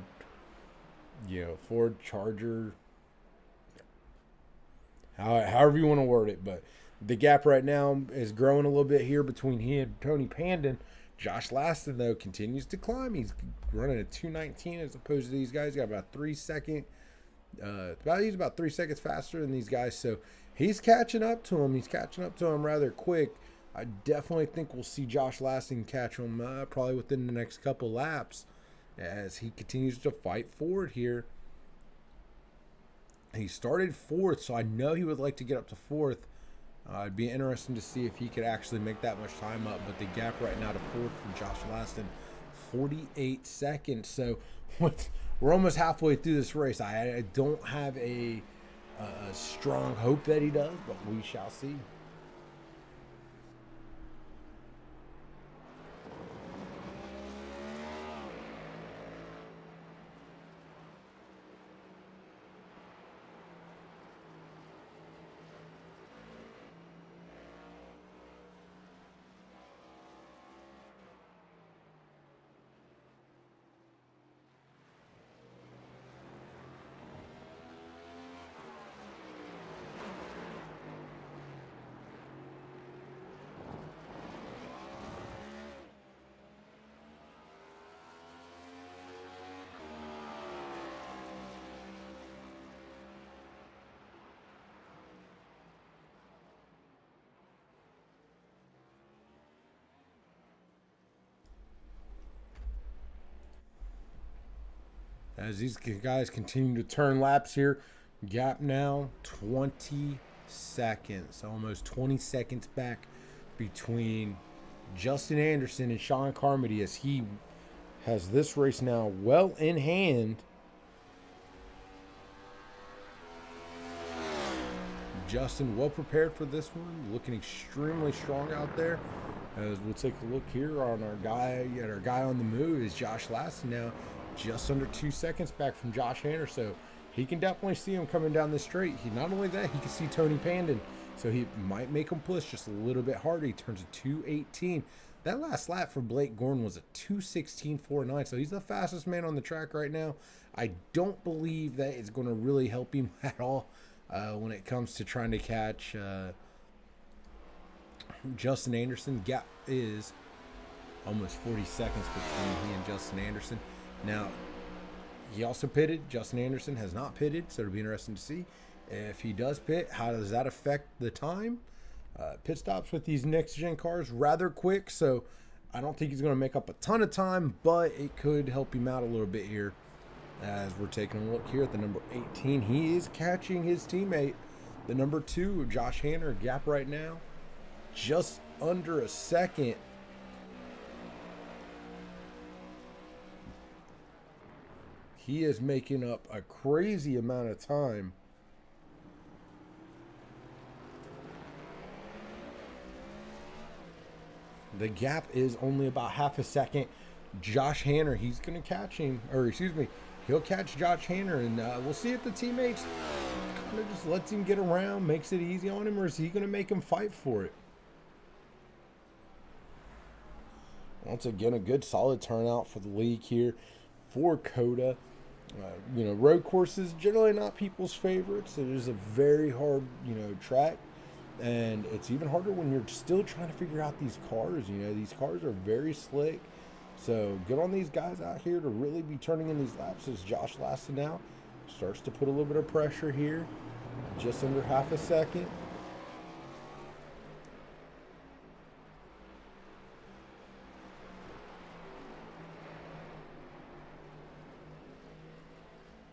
Ford Charger. However you want to word it. But the gap right now is growing a little bit here between he and Tony Pandon. Josh Laston, though, continues to climb. He's running a 2:19 as opposed to these guys. He's got about 3 seconds. He's about 3 seconds faster than these guys. So he's catching up to him. He's catching up to him rather quick. I definitely think we'll see Josh Laston catch him probably within the next couple laps as he continues to fight forward here. He started fourth, so I know he would like to get up to fourth. It'd be interesting to see if he could actually make that much time up. But the gap right now to fourth for Josh Laston, 48 seconds. So we're almost halfway through this race. I don't have a strong hope that he does, but we shall see. As these guys continue to turn laps here, gap now 20 seconds, almost 20 seconds back between Justin Anderson and Sean Carmody as he has this race now well in hand. Justin well prepared for this one, looking extremely strong out there. As we'll take a look here on our guy on the move is Josh Laston now. Just under 2 seconds back from Josh Hanner, so he can definitely see him coming down the straight. Not only that, he can see Tony Pandon, so he might make him push just a little bit harder. He turns a 2:18. That last lap for Blake Gordon was a 2:16.49, so he's the fastest man on the track right now. I don't believe that is going to really help him at all when it comes to trying to catch Justin Anderson. Gap is almost 40 seconds between he and Justin Anderson. Now, he also pitted. Justin Anderson has not pitted, so it'll be interesting to see if he does pit. How does that affect the time? Pit stops with these next-gen cars rather quick, so I don't think he's going to make up a ton of time, but it could help him out a little bit here. As we're taking a look here at the number 18, he is catching his teammate, the number 2, Josh Hanner. Gap right now, just under a second. He is making up a crazy amount of time. The gap is only about half a second. Josh Hanner, he's going to catch him, or excuse me, he'll catch Josh Hanner, and we'll see if the teammates kind of just lets him get around, makes it easy on him, or is he going to make him fight for it? Once again, a good solid turnout for the league here for Coda. Road courses generally not people's favorites. It is a very hard, track, and it's even harder when you're still trying to figure out these cars. These cars are very slick, so good on these guys out here to really be turning in these laps. As Josh Laston now starts to put a little bit of pressure here, just under half a second.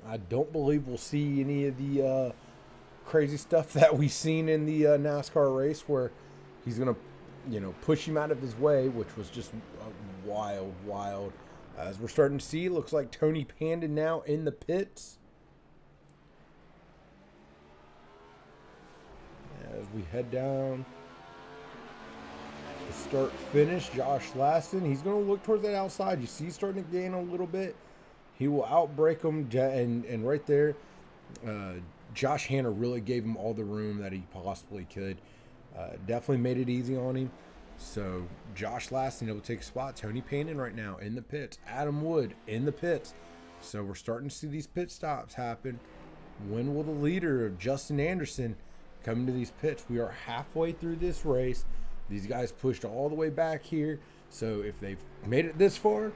I don't believe we'll see any of the crazy stuff that we've seen in the NASCAR race where he's going to push him out of his way, which was just wild. As we're starting to see, looks like Tony Panda now in the pits. As we head down the start finish, Josh Laston, he's going to look towards that outside. You see he's starting to gain a little bit. He will outbreak him, and right there, Josh Hanna really gave him all the room that he possibly could. Definitely made it easy on him. So Josh Laston able to take a spot. Tony Payton right now in the pits. Adam Wood in the pits. So we're starting to see these pit stops happen. When will the leader of Justin Anderson come into these pits? We are halfway through this race. These guys pushed all the way back here. So if they've made it this far,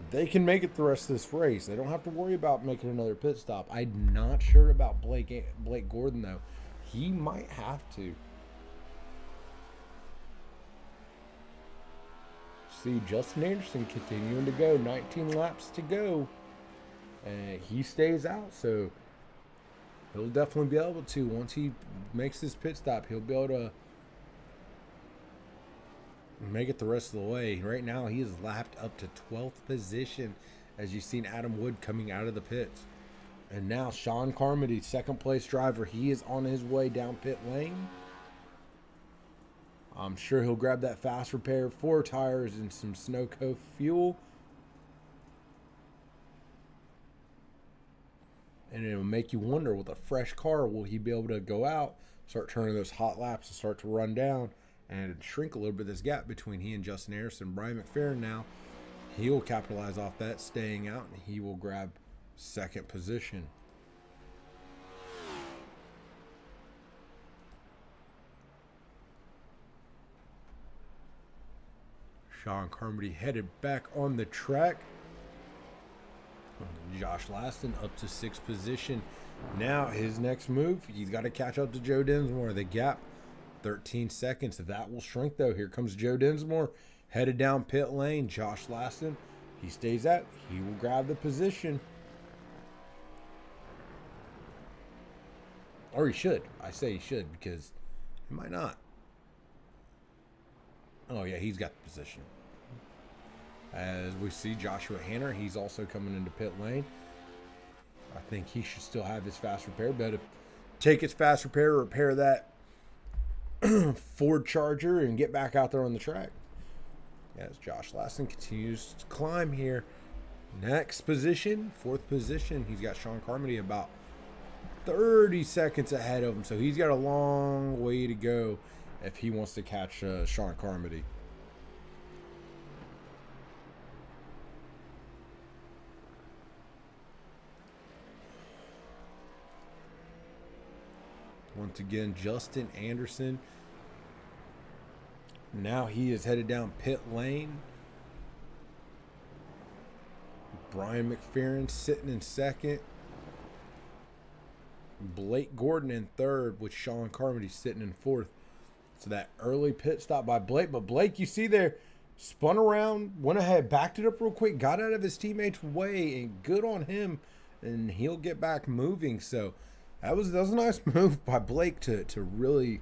they can make it the rest of this race. They don't have to worry about making another pit stop. I'm not sure about Blake Gordon, though. He might have to. See Justin Anderson continuing to go. 19 laps to go. And he stays out, so he'll definitely be able to. Once he makes this pit stop, he'll be able to make it the rest of the way. Right now, he is lapped up to 12th position, as you've seen Adam Wood coming out of the pits. And now Sean Carmody, second place driver, he is on his way down pit lane. I'm sure he'll grab that fast repair, 4 tires and some Snowco fuel. And it'll make you wonder, with a fresh car, will he be able to go out, start turning those hot laps and start to run down and shrink a little bit of this gap between he and Justin Anderson. Brian McFerrin now, he will capitalize off that, staying out, and he will grab second position. Sean Carmody headed back on the track. Josh Laston up to 6th position. Now his next move, he's got to catch up to Joe Dinsmore. The gap, 13 seconds. That will shrink, though. Here comes Joe Dinsmore headed down pit lane. Josh Laston, he stays out. He will grab the position. Or he should. I say he should, because he might not. Oh, yeah, he's got the position. As we see Joshua Hanner, he's also coming into pit lane. I think he should still have his fast repair, but take his fast repair, repair that Ford Charger, and get back out there on the track. As Josh Laston continues to climb here. Next position, 4th position, he's got Sean Carmody about 30 seconds ahead of him, so he's got a long way to go if he wants to catch Sean Carmody. Once again, Justin Anderson. Now he is headed down pit lane. Brian McFerrin sitting in 2nd. Blake Gordon in 3rd, with Sean Carmody sitting in 4th. So that early pit stop by Blake. But Blake, you see there, spun around, went ahead, backed it up real quick, got out of his teammate's way, and good on him. And he'll get back moving. So that was a nice move by Blake to really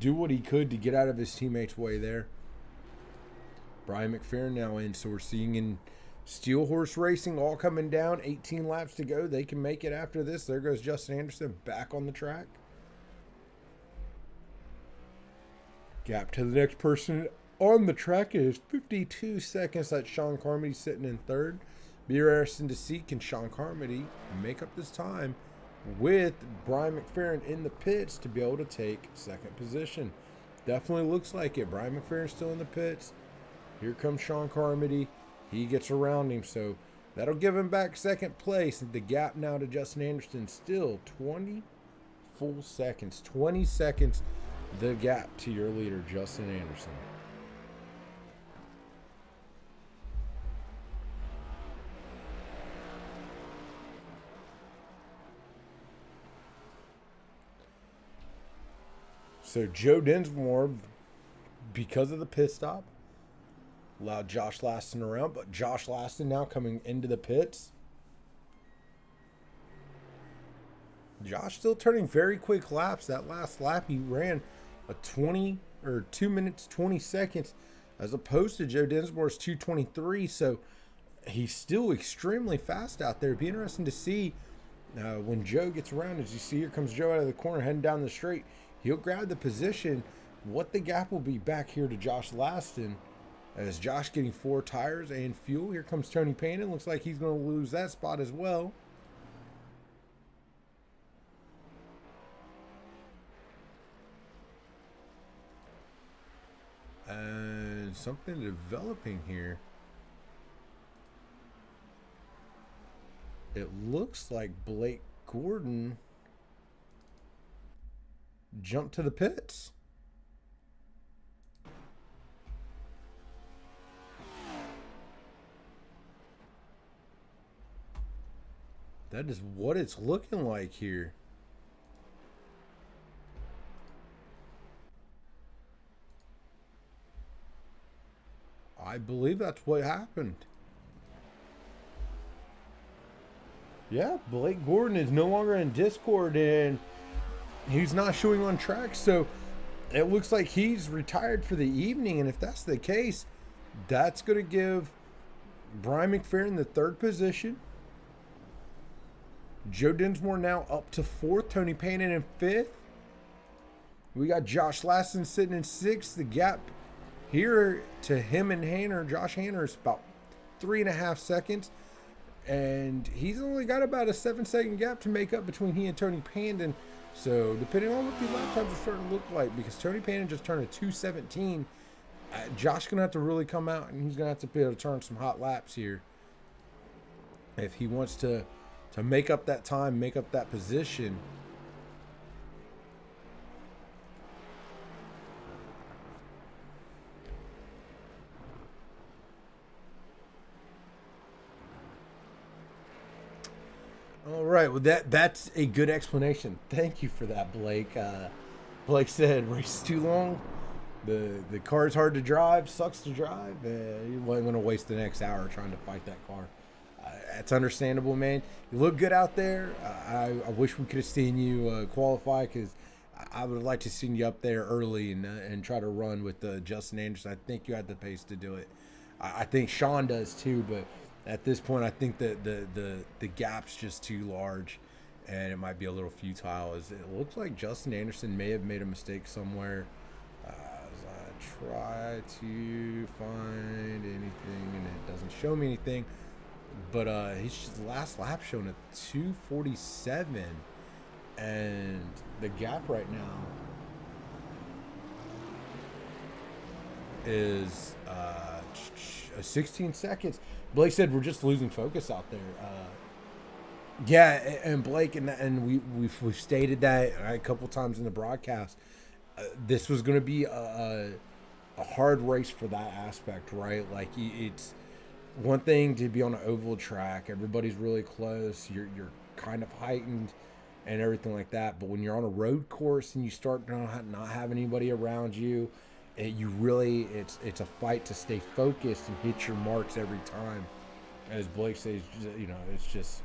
do what he could to get out of his teammate's way there. Brian McFerrin now in. So we're seeing in Steel Horse Racing all coming down. 18 laps to go. They can make it after this. There goes Justin Anderson back on the track. Gap to the next person on the track is 52 seconds. That's Sean Carmody sitting in 3rd. Be interesting to see, can Sean Carmody make up this time with Brian McFerrin in the pits to be able to take 2nd position. Definitely looks like it. Brian McFerrin still in the pits. Here comes Sean Carmody. He gets around him, so that'll give him back 2nd place. The gap now to Justin Anderson still 20 full seconds. 20 seconds the gap to your leader, Justin Anderson. So Joe Dinsmore, because of the pit stop, allowed Josh Laston around, but Josh Laston now coming into the pits. Josh still turning very quick laps. That last lap he ran a 2 minutes 20 seconds, as opposed to Joe Dinsmore's 2:23. So he's still extremely fast out there. It'd be interesting to see when Joe gets around. As you see, here comes Joe out of the corner heading down the straight. He'll grab the position. What the gap will be back here to Josh Laston, as Josh getting 4 tires and fuel. Here comes Tony Payton. Looks like he's going to lose that spot as well. And something developing here. It looks like Blake Gordon jumped to the pits. That is what it's looking like here. I believe that's what happened. Yeah, Blake Gordon is no longer in Discord and he's not showing on track. So it looks like he's retired for the evening. And if that's the case, that's going to give Brian McFerrin the 3rd position. Joe Dinsmore now up to 4th. Tony Payton in 5th. We got Josh Laston sitting in 6th. The gap here to him and Hanner, Josh Hanner, is about 3.5 seconds. And he's only got about a 7-second gap to make up between he and Tony Payton. So depending on what these lap times are starting to look like, because Tony Payton just turned a 2:17, Josh going to have to really come out and he's going to have to be able to turn some hot laps here if he wants to make up that time, make up that position. All right, well that's a good explanation. Thank you for that, Blake. Blake said race is too long. The car's hard to drive, sucks to drive. You wasn't going to waste the next hour trying to fight that car. That's understandable, man. You look good out there. I wish we could have seen you qualify, because I would have liked to have seen you up there early and try to run with Justin Anderson. I think you had the pace to do it. I think Sean does too, but at this point, I think that the gap's just too large, and it might be a little futile. As it looks like Justin Anderson may have made a mistake somewhere. As I try to find anything, and it doesn't show me anything. But his last lap showing a 2:47, and the gap right now is 16 seconds. Blake said we're just losing focus out there. Yeah, and Blake and we've stated that a couple times in the broadcast. This was going to be a hard race for that aspect, right? Like, it's one thing to be on an oval track, everybody's really close, you're kind of heightened and everything like that. But when you're on a road course and you start not having anybody around you, it's a fight to stay focused and hit your marks every time. As Blake says, it's just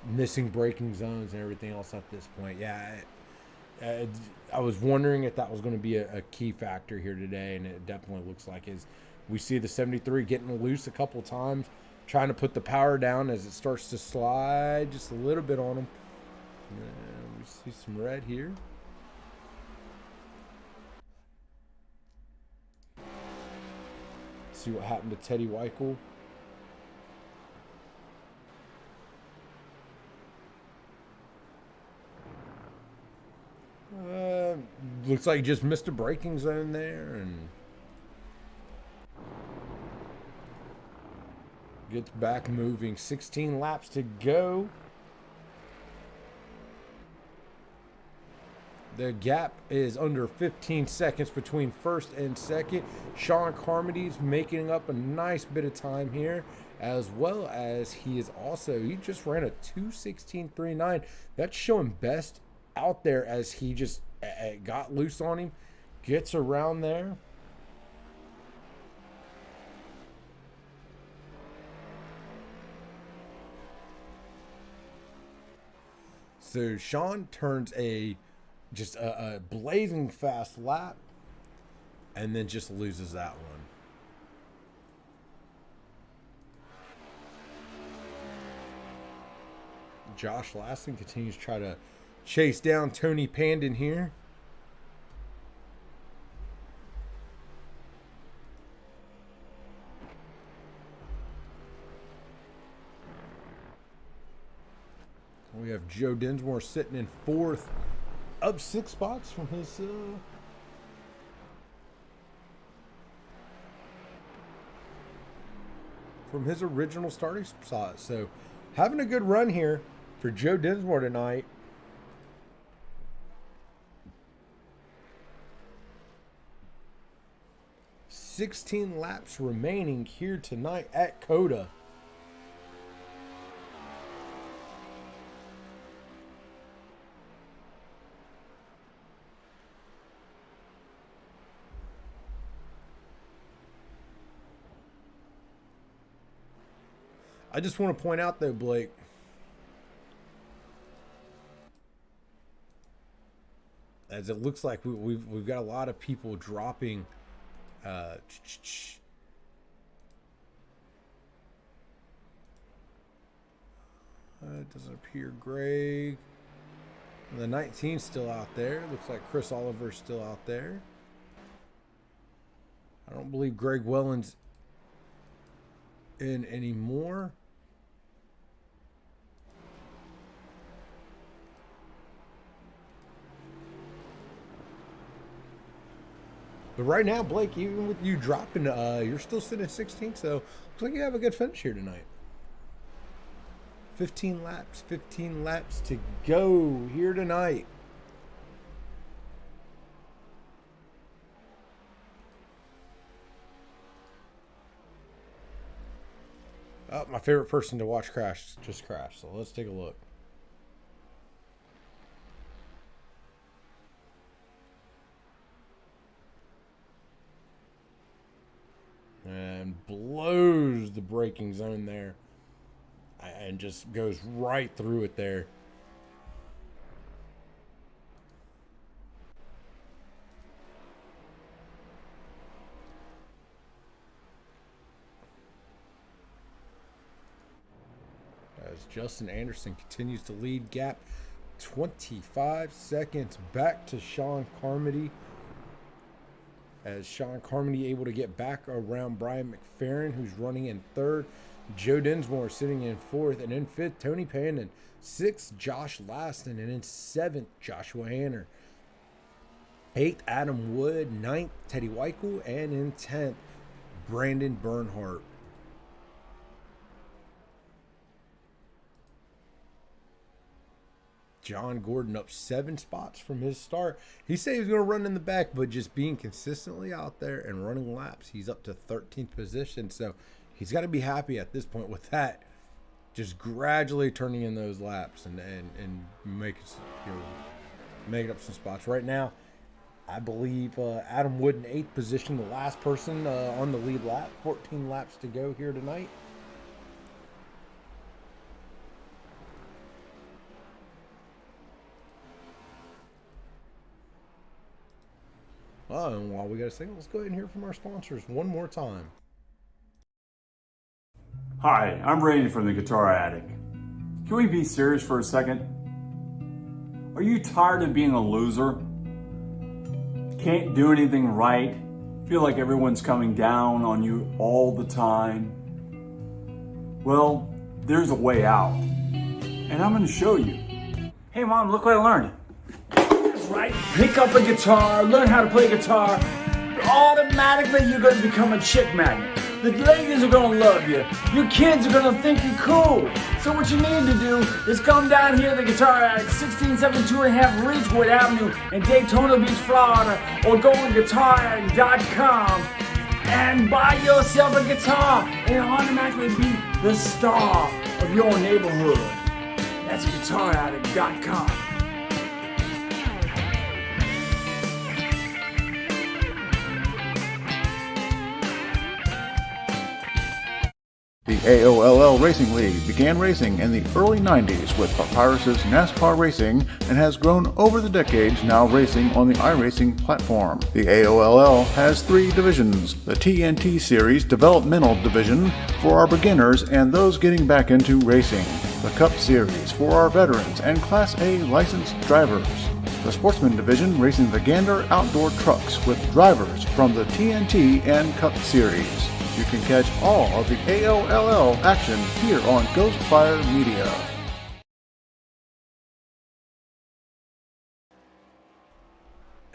missing braking zones and everything else at this point. Yeah, I was wondering if that was going to be a key factor here today, and it definitely looks like is. We see the 73 getting loose a couple times, trying to put the power down as it starts to slide just a little bit on him. We see some red here. See what happened to Teddy Weichel. Looks like he just missed a braking zone there and gets back moving. 16 laps to go. The gap is under 15 seconds between first and second. Sean Carmody's making up a nice bit of time here, as well as he just ran a 2:16.39. That's showing best out there as he just got loose on him, gets around there. So Sean turns a blazing fast lap and then just loses that one. Josh Laston continues to try to chase down Tony Pandon here. We have Joe Dinsmore sitting in fourth, up 6 spots from his original starting spot. So having a good run here for Joe Dinsmore tonight. $16 laps remaining here tonight at COTA. I just want to point out, though, Blake, as it looks like we've got a lot of people dropping. It doesn't appear Greg. The 19's still out there. Looks like Chris Oliver's still out there. I don't believe Greg Welland's in anymore. But right now, Blake, even with you dropping, you're still sitting at 16, so looks like you have a good finish here tonight. 15 laps to go here tonight. Oh, my favorite person to watch crash just crashed, so let's take a look. And blows the braking zone there. And just goes right through it there. As Justin Anderson continues to lead, gap 25 seconds back to Sean Carmody. As Sean Carmody able to get back around Brian McFerrin, who's running in third. Joe Dinsmore sitting in fourth. And in fifth, Tony Pandon. Sixth, Josh Laston. And in seventh, Joshua Hanner. Eighth, Adam Wood. Ninth, Teddy Weichel. And in 10th, Brandon Bernhardt. John Gordon up 7 spots from his start. He said he was going to run in the back, but just being consistently out there and running laps, he's up to 13th position. So he's got to be happy at this point with that. Just gradually turning in those laps and making, making up some spots. Right now, I believe Adam Wood in 8th position, the last person on the lead lap. 14 laps to go here tonight. And while we got a signal, let's go ahead and hear from our sponsors one more time. Hi, I'm Randy from the Guitar Attic. Can we be serious for a second? Are you tired of being a loser? Can't do anything right? Feel like everyone's coming down on you all the time? Well, there's a way out, and I'm going to show you. Hey Mom, look what I learned. Right? Pick up a guitar, learn how to play guitar. Automatically you're going to become a chick magnet. The ladies are going to love you. Your kids are going to think you're cool. So what you need to do is come down here to the Guitar Attic, 16725 Ridgewood Avenue in Daytona Beach, Florida, or go to guitarattic.com and buy yourself a guitar and automatically be the star of your neighborhood. That's guitarattic.com. The AOLL Racing League began racing in the early 90s with Papyrus's NASCAR Racing and has grown over the decades, now racing on the iRacing platform. The AOLL has 3 divisions: the TNT Series Developmental Division for our beginners and those getting back into racing, the Cup Series for our veterans and Class A licensed drivers, the Sportsman Division racing the Gander outdoor trucks with drivers from the TNT and Cup Series. You can catch all of the AOLL action here on Ghostfire Media.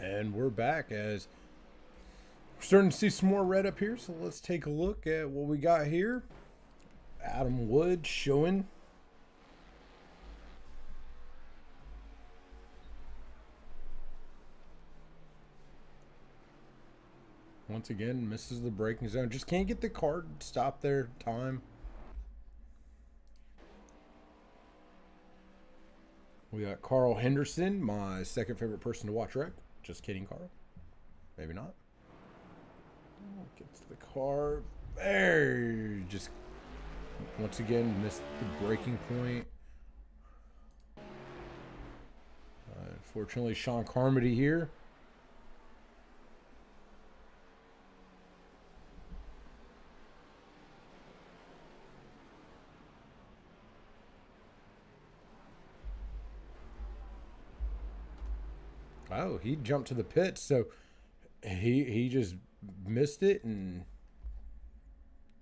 And we're back as we're starting to see some more red up here. So let's take a look at what we got here. Adam Wood showing. Once again, misses the braking zone. Just can't get the car to stop their time. We got Carl Henderson, my second favorite person to watch wreck. Just kidding, Carl. Maybe not. Gets to the car. There. Just once again missed the braking point. Unfortunately, Sean Carmody here. Oh, he jumped to the pits, so he just missed it and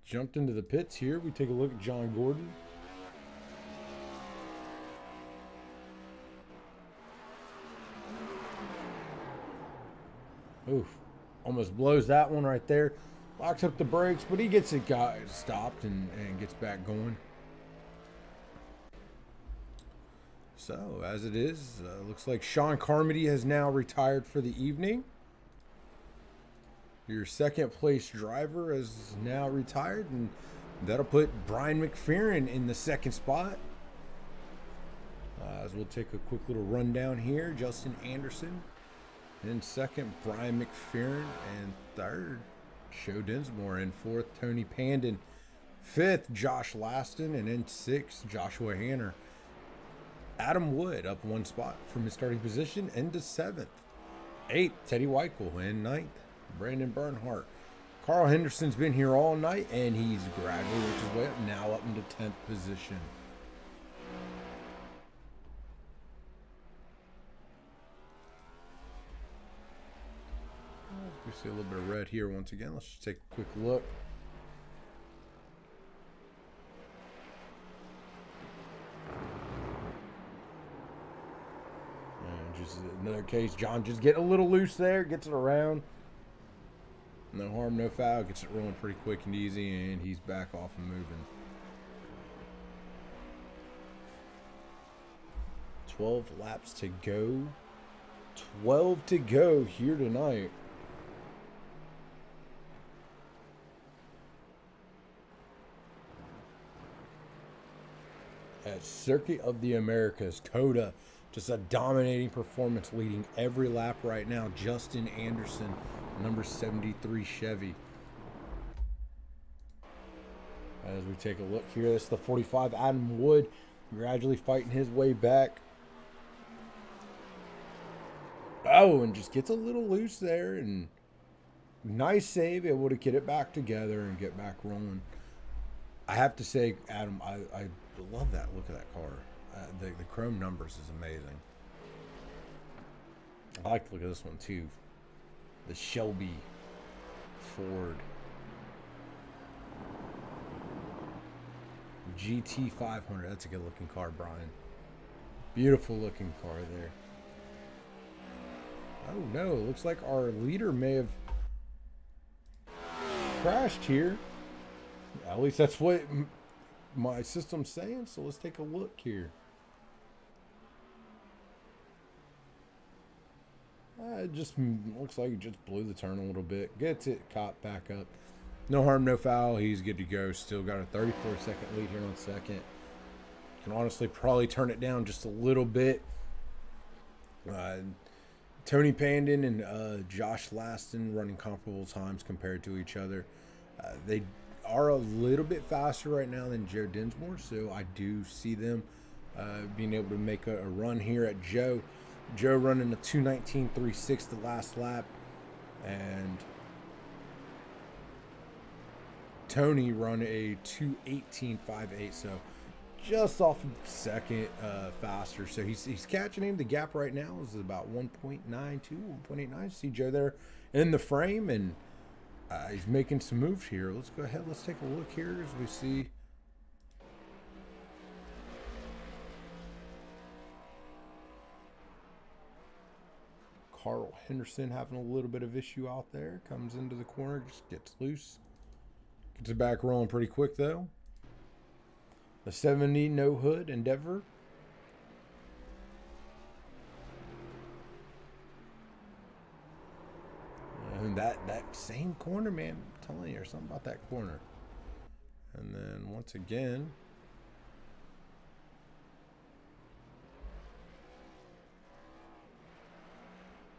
jumped into the pits here. We take a look at John Gordon. Oof, almost blows that one right there. Locks up the brakes, but he gets it stopped and gets back going. So, as it is, looks like Sean Carmody has now retired for the evening. Your second place driver is now retired, and that'll put Brian McFerrin in the second spot. As we'll take a quick little rundown here. Justin Anderson in second, Brian McFerrin, and third, Joe Dinsmore. In fourth, Tony Pandon. Fifth, Josh Laston, and in sixth, Joshua Hanner. Adam Wood up one spot from his starting position into seventh. Eighth, Teddy Weichel. In ninth, Brandon Bernhardt. Carl Henderson's been here all night, and he's gradually worked his way up, now up into 10th position. We see a little bit of red here once again. Let's just take a quick look. Just another case. John just getting a little loose there, gets it around. No harm, no foul. Gets it rolling pretty quick and easy, and he's back off and moving. 12 laps to go. 12 to go here tonight. At Circuit of the Americas, Coda. Just a dominating performance, leading every lap right now. Justin Anderson, number 73 Chevy. As we take a look here, that's the 45 Adam Wood, gradually fighting his way back. Oh, and just gets a little loose there, and nice save, able to get it back together and get back rolling. I have to say, Adam, I love that look of that car. The chrome numbers is amazing. I like to look at this one too. The Shelby Ford GT500. That's a good looking car, Brian. Beautiful looking car there. Oh no, looks like our leader may have crashed here. At least that's what my system's saying, so let's take a look here. It just looks like it just blew the turn a little bit. Gets it caught back up. No harm, no foul. He's good to go. Still got a 34-second lead here on second. Can honestly probably turn it down just a little bit. Tony Pandon and Josh Laston running comparable times compared to each other. They are a little bit faster right now than Joe Dinsmore, so I do see them being able to make a run here at Joe. Joe running a 2:19.36 the last lap, and Tony run a 2:18.58, so just off a second faster. So he's catching him. The gap right now is about 1.92, 1.89. See Joe there in the frame, and he's making some moves here. Let's go ahead. Let's take a look here as we see. Carl Henderson having a little bit of issue out there. Comes into the corner, just gets loose. Gets it back rolling pretty quick, though. The 70 no hood Endeavor. And that same corner, man, I'm telling you, there's something about that corner. And then once again,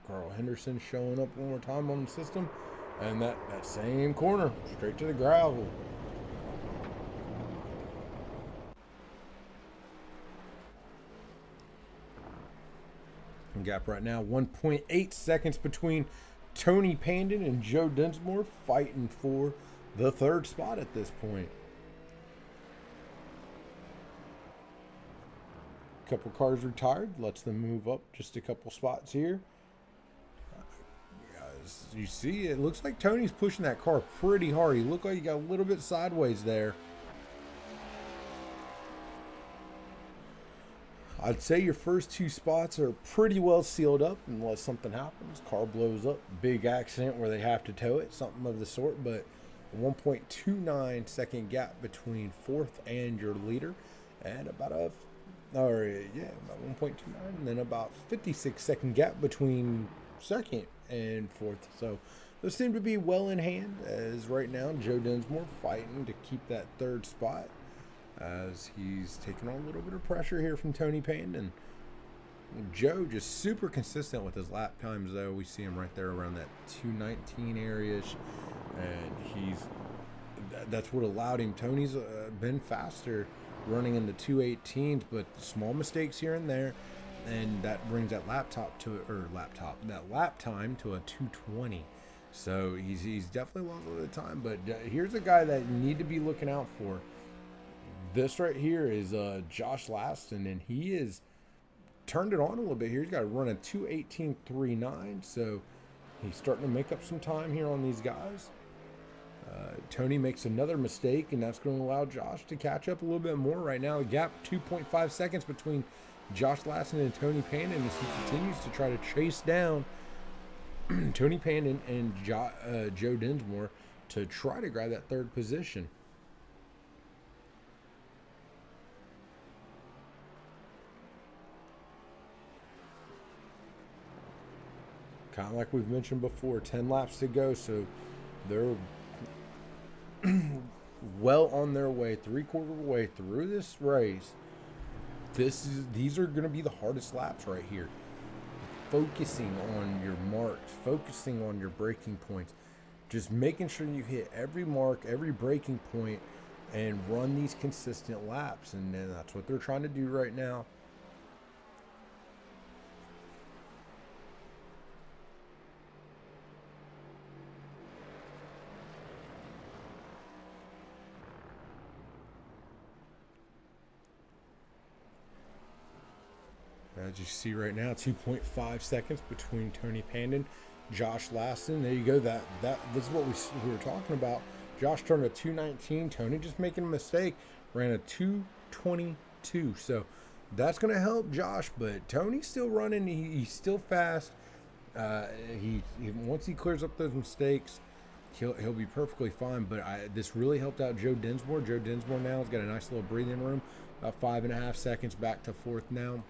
Carl Henderson showing up one more time on the system. And that same corner, straight to the gravel. Gap right now, 1.8 seconds between Tony Pandon and Joe Dinsmore, fighting for the third spot at this point. Couple cars retired, lets them move up just a couple spots here. As you see, it looks like Tony's pushing that car pretty hard. He looked like he got a little bit sideways there. I'd say your first two spots are pretty well sealed up unless something happens. Car blows up, big accident where they have to tow it, something of the sort. But 1.29 second gap between fourth and your leader, and about 1.29, and then about 56 second gap between second and fourth. So those seem to be well in hand, as right now Joe Dinsmore fighting to keep that third spot, as he's taking on a little bit of pressure here from Tony Pandon. Joe just super consistent with his lap times, though. We see him right there around that 2:19 area, and that's what allowed him. Tony's been faster running in the 2:18s, but small mistakes here and there, and that brings that lap time to a 2:20. So he's definitely lost a little time, but here's a guy that you need to be looking out for. This right here is Josh Laston, and he is turned it on a little bit here. He's got to run a 2:18.39, so he's starting to make up some time here on these guys. Tony makes another mistake, and that's going to allow Josh to catch up a little bit more. Right now, the gap 2.5 seconds between Josh Laston and Tony Pandon as he continues to try to chase down Tony Pandon and Joe Dinsmore to try to grab that third position. Kind of like we've mentioned before, 10 laps to go, so they're well on their way, three-quarter way through this race. These are going to be the hardest laps right here. Focusing on your marks, focusing on your braking points, just making sure you hit every mark, every braking point, and run these consistent laps. And then that's what they're trying to do right now. As you see right now, 2.5 seconds between Tony Pandon, Josh Laston. There you go. This is what we were talking about. Josh turned a 2:19. Tony just making a mistake. Ran a 2:22. So that's going to help Josh. But Tony's still running. He's still fast. Once he clears up those mistakes, he'll be perfectly fine. But this really helped out Joe Dinsmore. Joe Dinsmore now has got a nice little breathing room. About 5.5 seconds back to fourth now.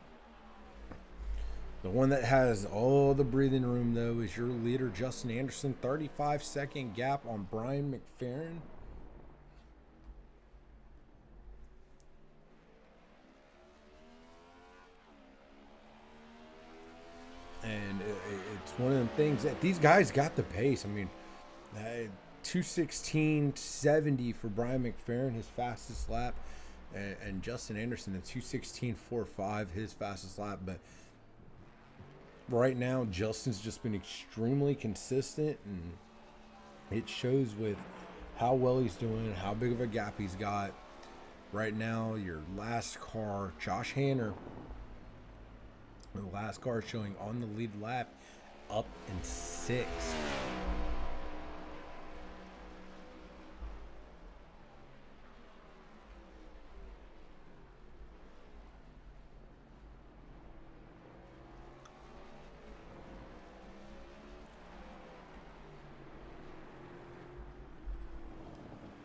The one that has all the breathing room, though, is your leader, Justin Anderson. 35-second gap on Brian McFerrin. And it's one of them things that these guys got the pace. I mean, 2:16.70 for Brian McFerrin, his fastest lap, and Justin Anderson at 2:16.45, his fastest lap. But right now, Justin's just been extremely consistent, and it shows with how well he's doing, how big of a gap he's got. Right now, your last car, Josh Hanner, the last car showing on the lead lap, up in 6th.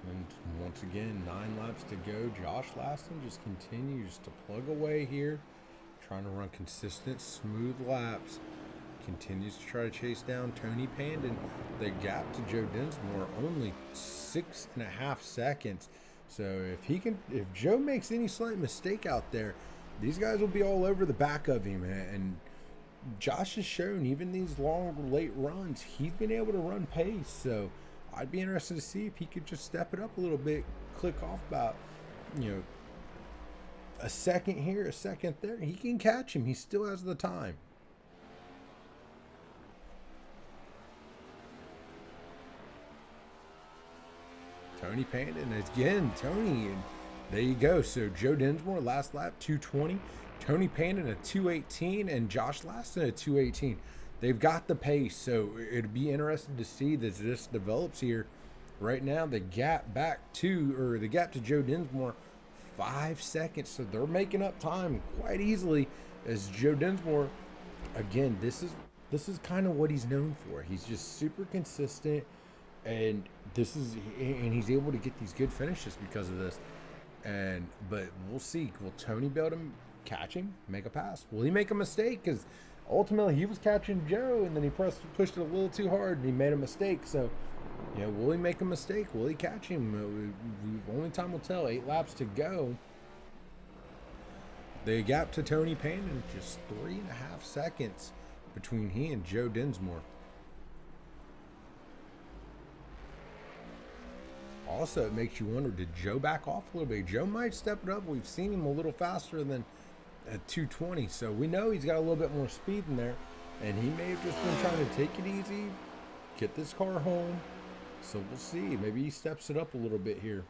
And once again, 9 laps to go. Josh Laston just continues to plug away here, trying to run consistent, smooth laps. Continues to try to chase down Tony Pandon. The gap to Joe Dinsmore only 6.5 seconds. So if Joe makes any slight mistake out there, these guys will be all over the back of him. And Josh has shown, even these long, late runs, he's been able to run pace. So I'd be interested to see if he could just step it up a little bit, click off about, a second here, a second there. He can catch him. He still has the time. Tony Pandon again, Tony, and there you go. So Joe Dinsmore, last lap, 2:20. Tony Pandon at 2:18, and Josh Laston at 2:18. They've got the pace, so it'd be interesting to see that this develops here. Right now, the gap to Joe Dinsmore, 5 seconds. So they're making up time quite easily as Joe Dinsmore. Again, this is kind of what he's known for. He's just super consistent, and he's able to get these good finishes because of this. But we'll see. Will Tony be able to catch him, make a pass? Will he make a mistake? Because ultimately he was catching Joe, and then he pushed it a little too hard, and he made a mistake. So, will he make a mistake? Will he catch him? Only time will tell. 8 laps to go. The gap to Tony Pandon, just 3.5 seconds between he and Joe Dinsmore. Also, it makes you wonder, did Joe back off a little bit? Joe might step it up. We've seen him a little faster than at 2:20, so we know he's got a little bit more speed in there, and he may have just been trying to take it easy, get this car home. So we'll see. Maybe he steps it up a little bit here.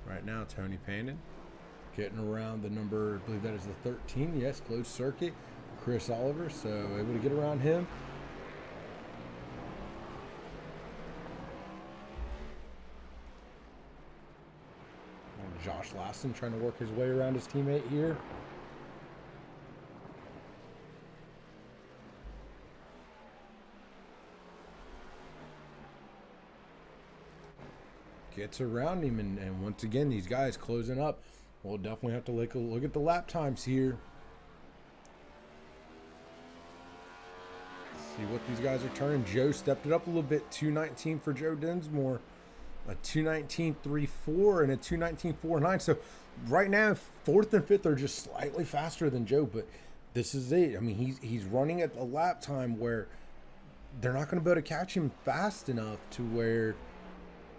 Right now, Tony Pandon getting around the number, I believe that is the 13. Yes, closed circuit. Chris Oliver, so able to get around him. And Josh Laston trying to work his way around his teammate here. Gets around him, and once again, these guys closing up. We'll definitely have to look at the lap times here. See what these guys are turning. Joe stepped it up a little bit. 2:19 for Joe Dinsmore. A 2:19.34 and a 2:19.49. So right now, 4th and 5th are just slightly faster than Joe, but this is it. I mean, he's running at a lap time where they're not going to be able to catch him fast enough to where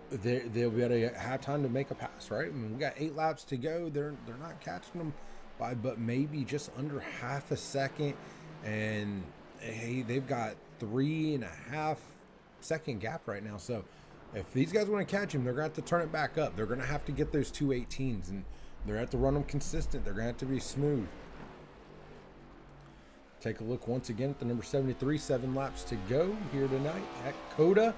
they'll be able to have time to make a pass, right? I mean, we got 8 laps to go. They're not catching them by but maybe just under half a second, and hey, they've got 3.5 second gap right now. So if these guys want to catch him, they're going to have to turn it back up. They're going to have to get those 2:18s, and they're going to have to run them consistent. They're going to have to be smooth. Take a look once again at the number 73. 7 laps to go here tonight at COTA.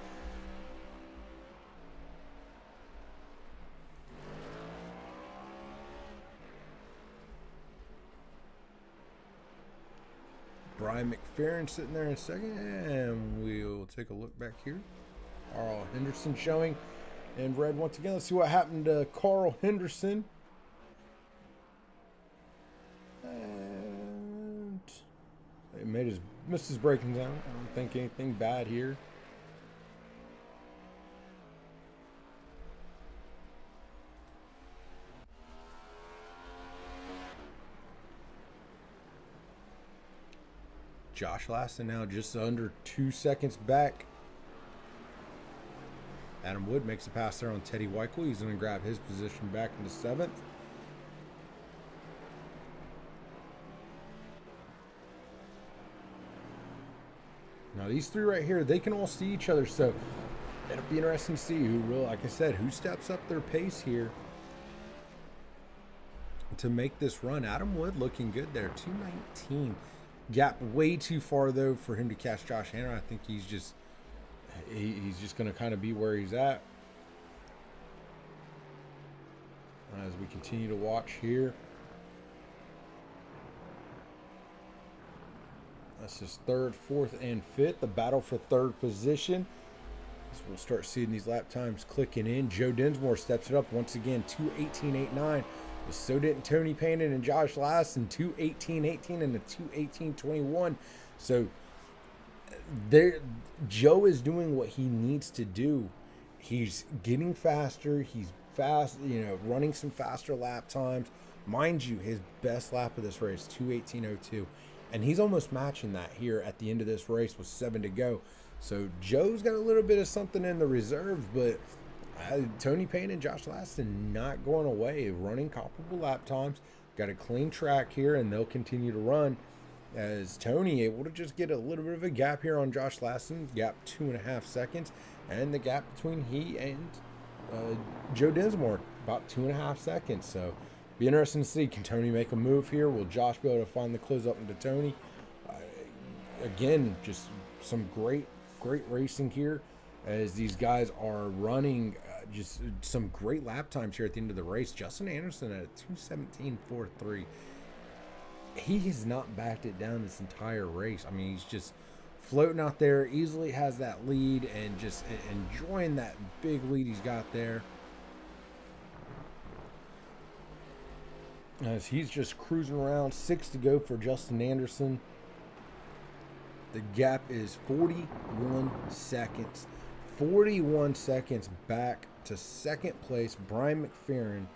Brian McFerrin sitting there in second, and we'll take a look back here. Carl Henderson showing in red once again. Let's see what happened to Carl Henderson. And he made his missed his braking zone. I don't think anything bad here. Josh Laston now just under 2 seconds back. Adam Wood makes a pass there on Teddy Weichel. He's going to grab his position back into 7th. Now these three right here, they can all see each other, so it'll be interesting to see who really, like I said, who steps up their pace here to make this run. Adam Wood looking good there, 2:19. Gap way too far though for him to catch Josh Hanner. I think he's just going to kind of be where he's at. As we continue to watch here. That's his 3rd, 4th, and 5th. The battle for 3rd position. So we'll start seeing these lap times clicking in. Joe Dinsmore steps it up once again, 2:18.89. So didn't Tony Payne and Josh Laston, 2:18.18 and a 2:18.21. So Joe is doing what he needs to do. He's getting faster. He's fast, running some faster lap times. Mind you, his best lap of this race, 2:18.02. And he's almost matching that here at the end of this race with 7 to go. So Joe's got a little bit of something in the reserves, but Tony Payne and Josh Laston not going away, running comparable lap times. Got a clean track here, and they'll continue to run. As Tony able to just get a little bit of a gap here on Josh Laston, gap 2.5 seconds, and the gap between he and Joe Dinsmore about 2.5 seconds. So be interesting to see, can Tony make a move here? Will Josh be able to find the close up into Tony? Again, just some great racing here as these guys are running just some great lap times here at the end of the race. Justin Anderson at a 2:17.43. He has not backed it down this entire race. I mean, he's just floating out there, easily has that lead, and just enjoying that big lead he's got there. As he's just cruising around, 6 to go for Justin Anderson. The gap is 41 seconds. 41 seconds back to 2nd place, Brian McFerrin.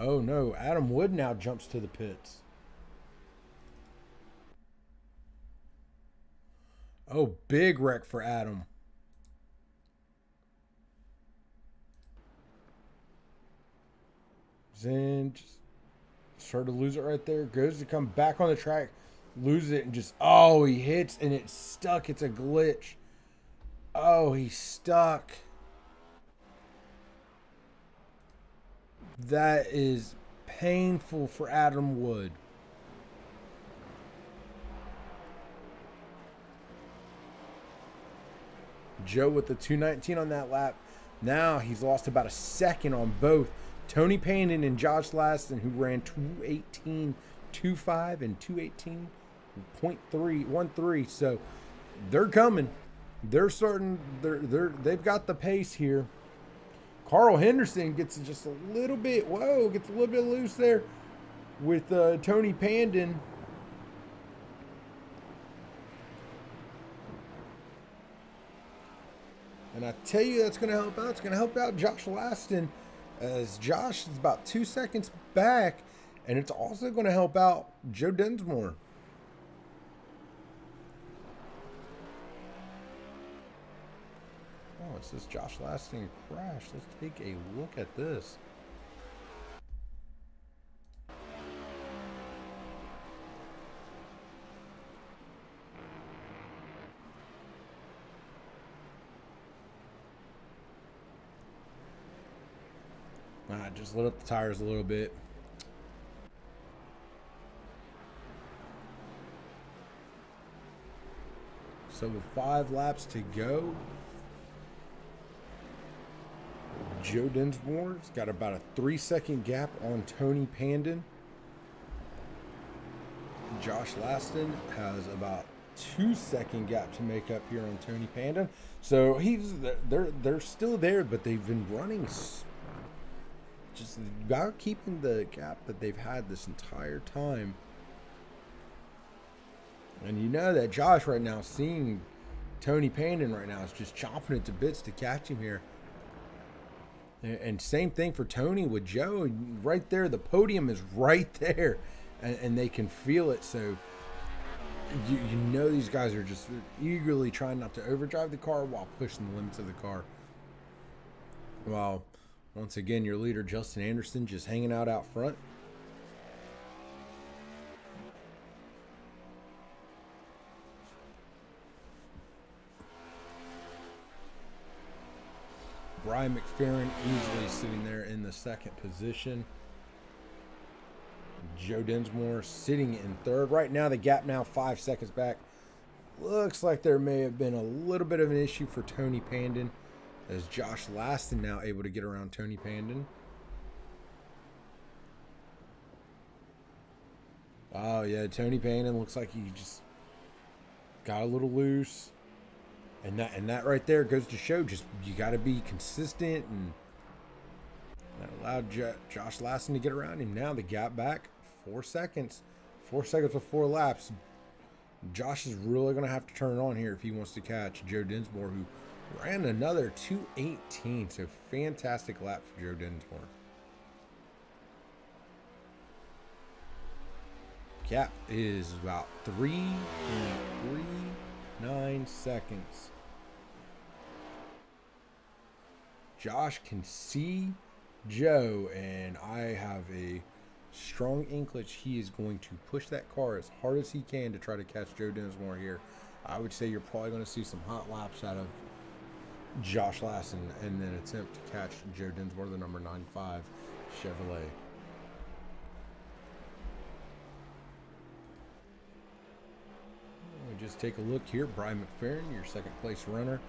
Oh no, Adam Wood now jumps to the pits. Oh, big wreck for Adam. Then just started to lose it right there. Goes to come back on the track, loses it, and just, oh, he hits and it's stuck. It's a glitch. Oh, he's stuck. That is painful for Adam Wood. Joe with the 2:19 on that lap. Now he's lost about a second on both Tony Payne and Josh Laston, who ran 2:18.25 and 2:18.13. So they're coming. They're starting. They've got the pace here. Carl Henderson gets just a little bit, gets a little bit loose there with Tony Pandon. And I tell you, that's going to help out. It's going to help out Josh Laston, as Josh is about 2 seconds back. And it's also going to help out Joe Dinsmore. Oh, it says Josh Laston crashed. Let's take a look at this. Just lit up the tires a little bit. So with 5 laps to go, Joe Dinsmore's got about a 3-second gap on Tony Pandon. Josh Laston has about 2-second gap to make up here on Tony Pandon. So they're still there, but they've been running just about keeping the gap that they've had this entire time. And you know that Josh right now, seeing Tony Pandon right now, is just chomping at the bits to catch him here. And same thing for Tony with Joe. Right there, the podium is right there, and they can feel it. So you know these guys are just eagerly trying not to overdrive the car while pushing the limits of the car. While, once again, your leader, Justin Anderson, just hanging out front. Brian McFerrin easily sitting there in the 2nd position. Joe Dinsmore sitting in 3rd. Right now, the gap now 5 seconds back. Looks like there may have been a little bit of an issue for Tony Pandon, as Josh Laston now able to get around Tony Pandon. Oh, yeah, Tony Pandon looks like he just got a little loose. And that right there goes to show, just you got to be consistent, and that allowed Josh Laston to get around him. Now the gap back 4 seconds. 4 seconds with 4 laps. Josh is really going to have to turn it on here if he wants to catch Joe Dinsmore, who ran another 2:18. So fantastic lap for Joe Dinsmore. Gap is about 3.39 seconds. Josh can see Joe, and I have a strong inkling he is going to push that car as hard as he can to try to catch Joe Dinsmore here. I would say you're probably going to see some hot laps out of Josh Laston and then attempt to catch Joe Dinsmore, the number 95 Chevrolet. Just take a look here. Brian McFerrin, your 2nd place runner.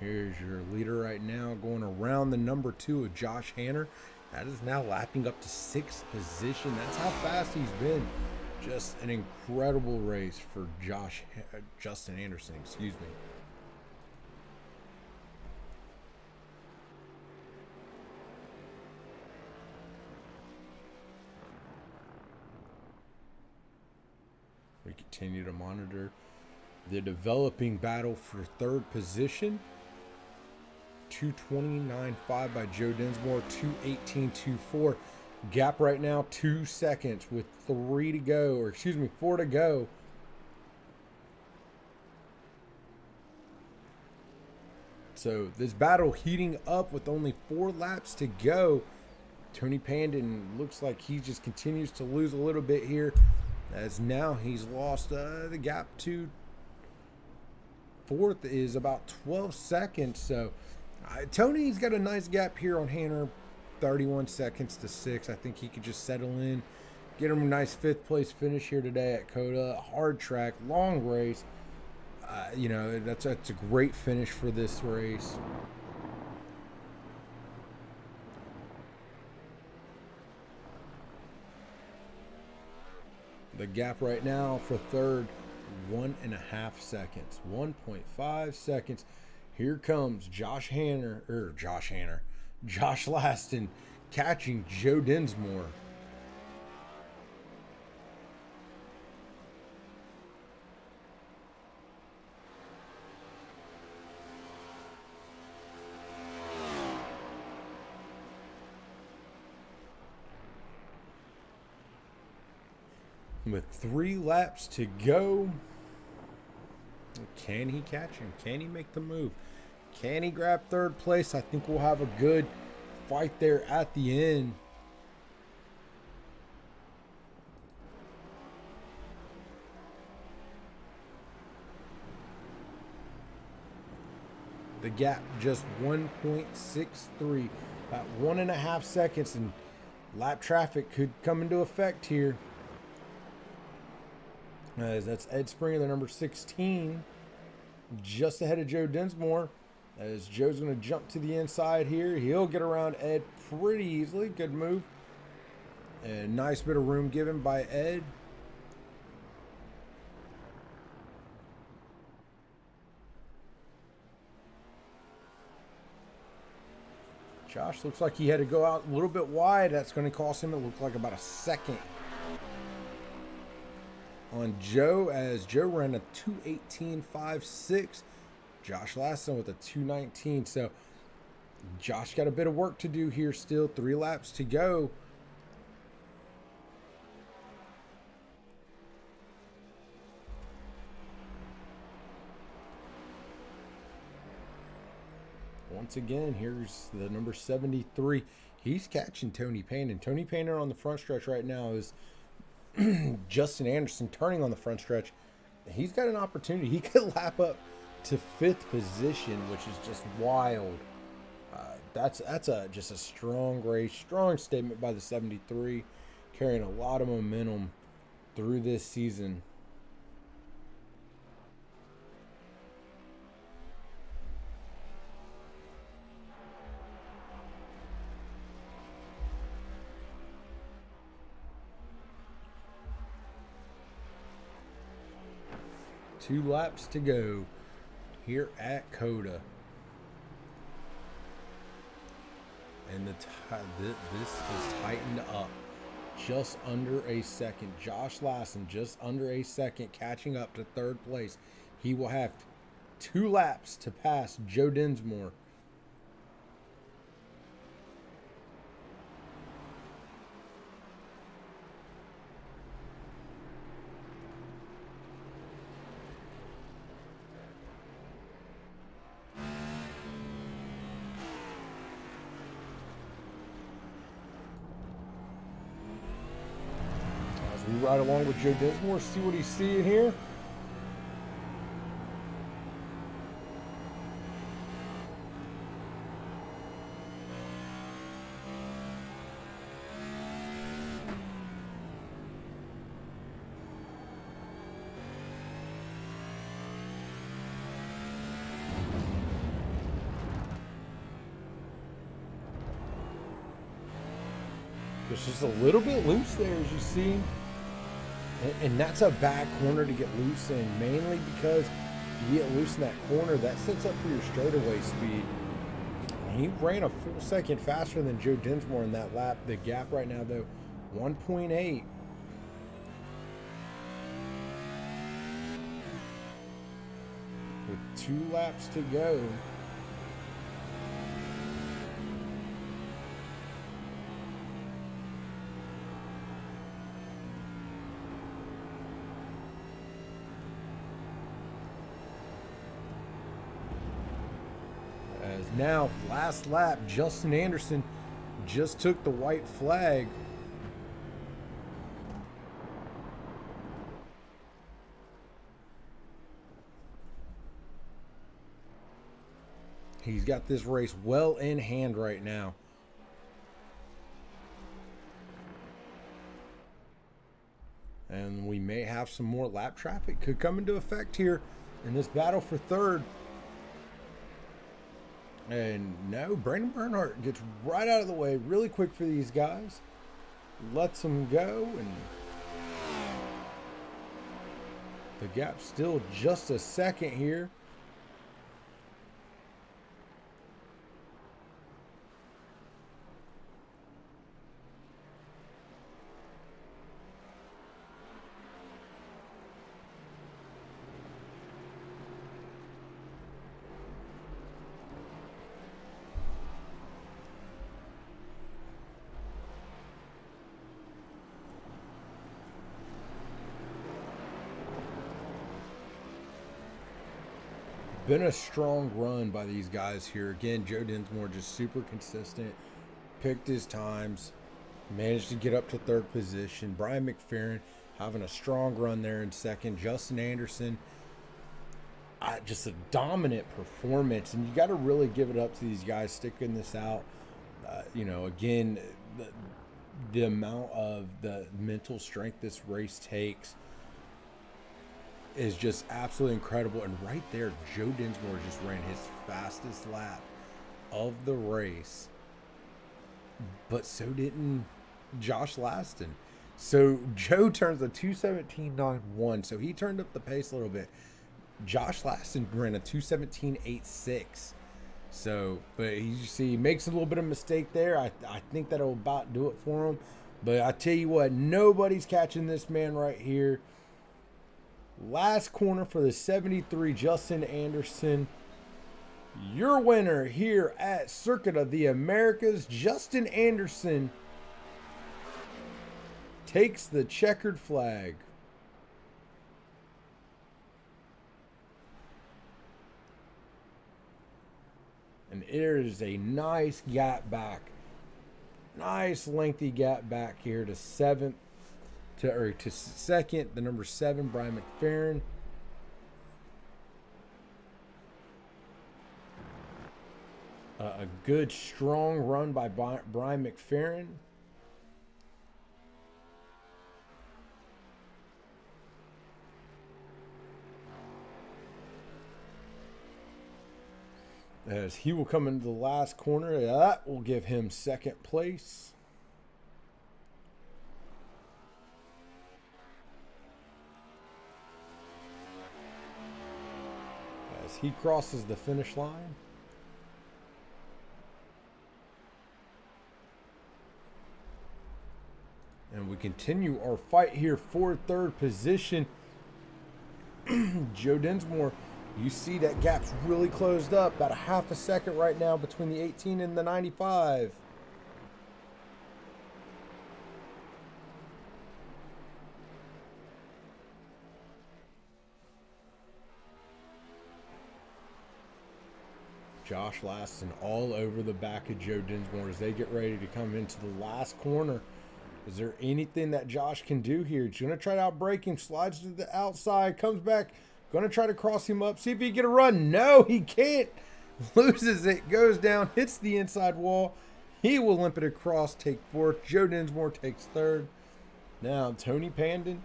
Here's your leader right now, going around the number 2 of Josh Hanner. That is now lapping up to 6th position. That's how fast he's been. Just an incredible race for Justin Anderson, excuse me. We continue to monitor the developing battle for 3rd position. 2:29.5 by Joe Dinsmore, 2:18.24. Gap right now 2 seconds with 4 to go. So this battle heating up with only 4 laps to go. Tony Pandon looks like he just continues to lose a little bit here, as now he's lost the gap to 4th is about 12 seconds. So Tony's got a nice gap here on Hanner, 31 seconds to 6. I think he could just settle in, get him a nice 5th place finish here today at COTA. Hard track, long race. You know, that's a great finish for this race. The gap right now for 3rd, 1.5 seconds. 1.5 seconds. Here comes Josh Laston catching Joe Dinsmore. With 3 laps to go, can he catch him? Can he make the move? Can he grab 3rd place? I think we'll have a good fight there at the end. The gap just 1.63, about 1.5 seconds, and lap traffic could come into effect here. That's Ed Springer, the number 16. just ahead of Joe Dinsmore. As Joe's going to jump to the inside here. He'll get around Ed pretty easily. Good move. And nice bit of room given by Ed. Josh looks like he had to go out a little bit wide. That's going to cost him, it looked like, about a second on Joe, as Joe ran a 2:18.56. Josh Lassen with a 2:19. So Josh got a bit of work to do here still. 3 laps to go. Once again, here's the number 73. He's catching Tony Payne. And Tony Payne on the front stretch right now is Justin Anderson turning on the front stretch. He's got an opportunity. He could lap up to 5th position, which is just wild. That's just a strong race, strong statement by the 73, carrying a lot of momentum through this season. Two laps to go here at Coda. And this is tightened up just under a second. Josh Lassen just under a second, catching up to 3rd place. He will have 2 laps to pass Joe Dinsmore. We ride along with Joe Dinsmore, see what he's seeing here. It's just a little bit loose there, as you see. And that's a bad corner to get loose in, mainly because if you get loose in that corner, that sets up for your straightaway speed. He ran a full second faster than Joe Dinsmore in that lap. The gap right now, though, 1.8. With 2 laps to go. Now, last lap, Justin Anderson just took the white flag. He's got this race well in hand right now. And we may have some more lap traffic could come into effect here in this battle for 3rd. And no, Brandon Bernhardt gets right out of the way really quick for these guys. Lets them go, and the gap's still just a second here. Been a strong run by these guys here. Again, Joe Dinsmore just super consistent. Picked his times. Managed to get up to 3rd position. Brian McFerrin having a strong run there in 2nd. Justin Anderson, just a dominant performance. And you got to really give it up to these guys sticking this out. Again, the amount of the mental strength this race takes. is just absolutely incredible. And right there, Joe Dinsmore just ran his fastest lap of the race, but so didn't Josh Laston. So Joe turns a 2:17.91, so he turned up the pace a little bit. Josh Laston ran a 2:17.86. So, but you see, he makes a little bit of mistake there. I think that'll about do it for him. But I tell you what, nobody's catching this man right here. Last corner for the 73, Justin Anderson. Your winner here at Circuit of the Americas, Justin Anderson, takes the checkered flag. And it is a nice gap back. Nice lengthy gap back here to second, the number 7, Brian McFerrin. A good strong run by Brian McFerrin. As he will come into the last corner, that will give him second place. As he crosses the finish line. And we continue our fight here for third position. Joe Dinsmore, you see that gap's really closed up. About a half a second right now between the 18 and the 95. Josh Laston all over the back of Joe Dinsmore as they get ready to come into the last corner. Is there anything that Josh can do here? He's going to try to outbrake him. Slides to the outside. Comes back. Going to try to cross him up. See if he can get a run. No, he can't. Loses it. Goes down. Hits the inside wall. He will limp it across. Take fourth. Joe Dinsmore takes third. Now Tony Pandon.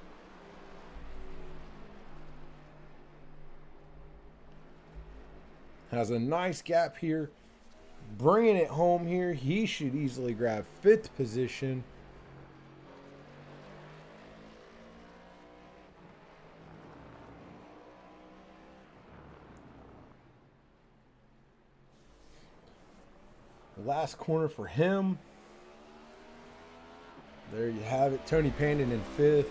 Has a nice gap here. Bringing it home here. He should easily grab fifth position. Last corner for him. There you have it. Tony Pandon in fifth.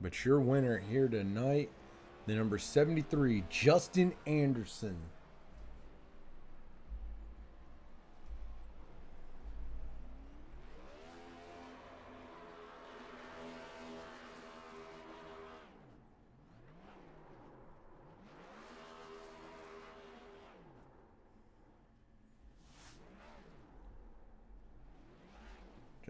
But your winner here tonight, the number 73, Justin Anderson.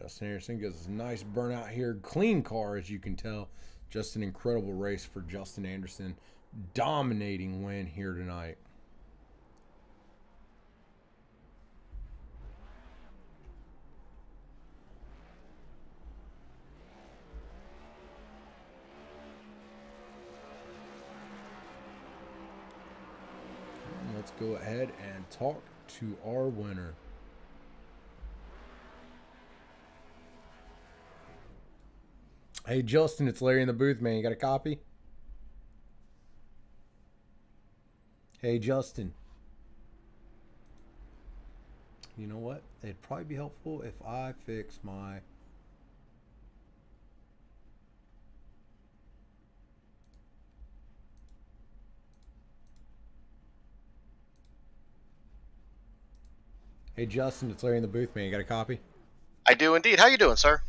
Justin Anderson gets a nice burnout here. Clean car, as you can tell. Just an incredible race for Justin Anderson. Dominating win here tonight. Let's go ahead and talk to our winner. Hey, Justin, it's Larry in the booth, man. You got a copy? Hey, Justin. You know what? It'd probably be helpful if I fix my... Hey, Justin, it's Larry in the booth, man. You got a copy? I do indeed. How you doing, sir?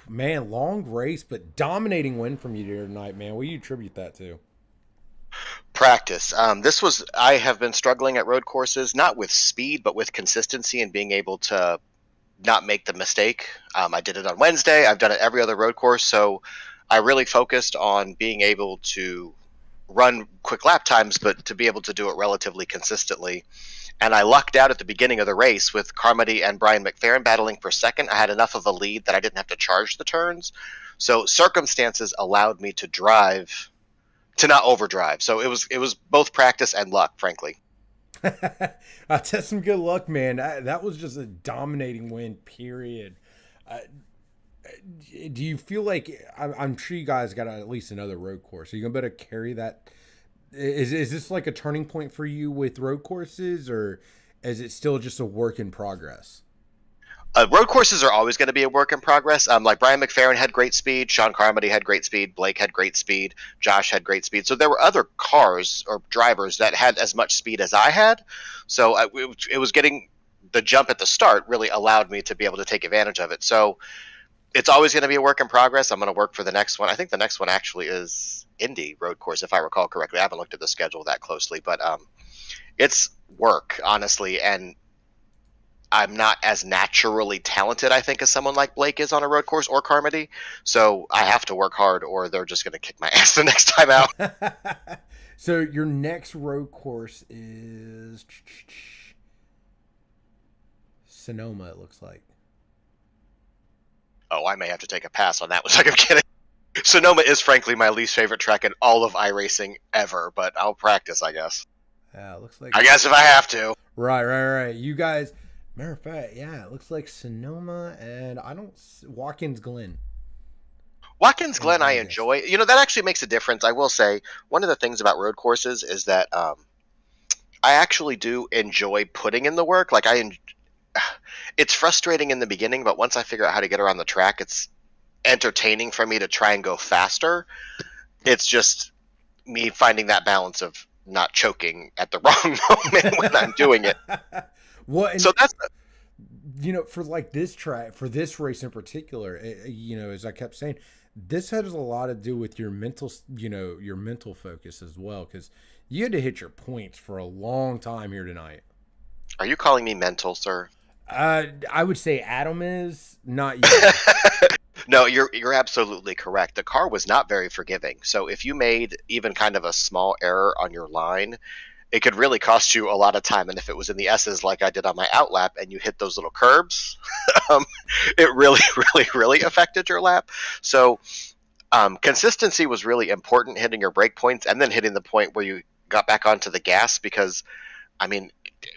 Man, long race, but dominating win from you here tonight, man. What do you attribute that to? Practice. I have been struggling at road courses, not with speed, but with consistency and being able to not make the mistake. I did it on Wednesday. I've done it every other road course. So I really focused on being able to run quick lap times, but to be able to do it relatively consistently. and I lucked out at the beginning of the race with Carmody and Brian McFerrin battling for second. I had enough of a lead that I didn't have to charge the turns. So circumstances allowed me to drive, to not overdrive. So it was both practice and luck, frankly. That's some good luck, man. That was just a dominating win, period. Uh, do you feel like I'm sure you guys got at least another road course? Are you gonna better carry that? Is this like a turning point for you with road courses, or is it still just a work in progress? Road courses are always going to be a work in progress. Like Brian McFerrin had great speed, Sean Carmody had great speed, Blake had great speed, Josh had great speed. So there were other cars or drivers that had as much speed as I had. So it was getting the jump at the start really allowed me to be able to take advantage of it. So it's always going to be a work in progress. I'm going to work for the next one. I think the next one actually is Indy road course, if I recall correctly. I haven't looked at the schedule that closely, but it's work, honestly, and I'm not as naturally talented, I think, as someone like Blake is on a road course or Carmody. So I have to work hard, or they're just going to kick my ass the next time out. So your next road course is Sonoma, it looks like. Oh, I may have to take a pass on that one. Like, I'm kidding. Sonoma is, frankly, my least favorite track in all of iRacing ever, but I'll practice, I guess. Yeah, it looks like. I guess if I have to. Right. You guys. Matter of fact, yeah, it looks like Sonoma and Watkins Glen. Watkins Glen, I enjoy. You know, that actually makes a difference. I will say, one of the things about road courses is that I actually do enjoy putting in the work. Like, it's frustrating in the beginning, but once I figure out how to get around the track, it's entertaining for me to try and go faster. It's just me finding that balance of not choking at the wrong moment when I'm doing it. Well, so that's for like this track, for this race in particular, as I kept saying, this has a lot to do with your mental, your mental focus as well, because you had to hit your points for a long time here tonight. Are you calling me mental, sir? I would say Adam is, not you. No, you're absolutely correct. The car was not very forgiving. So if you made even kind of a small error on your line, it could really cost you a lot of time. And if it was in the S's like I did on my outlap and you hit those little curbs, it really, really, really affected your lap. So consistency was really important, hitting your break points and then hitting the point where you got back onto the gas, because, I mean,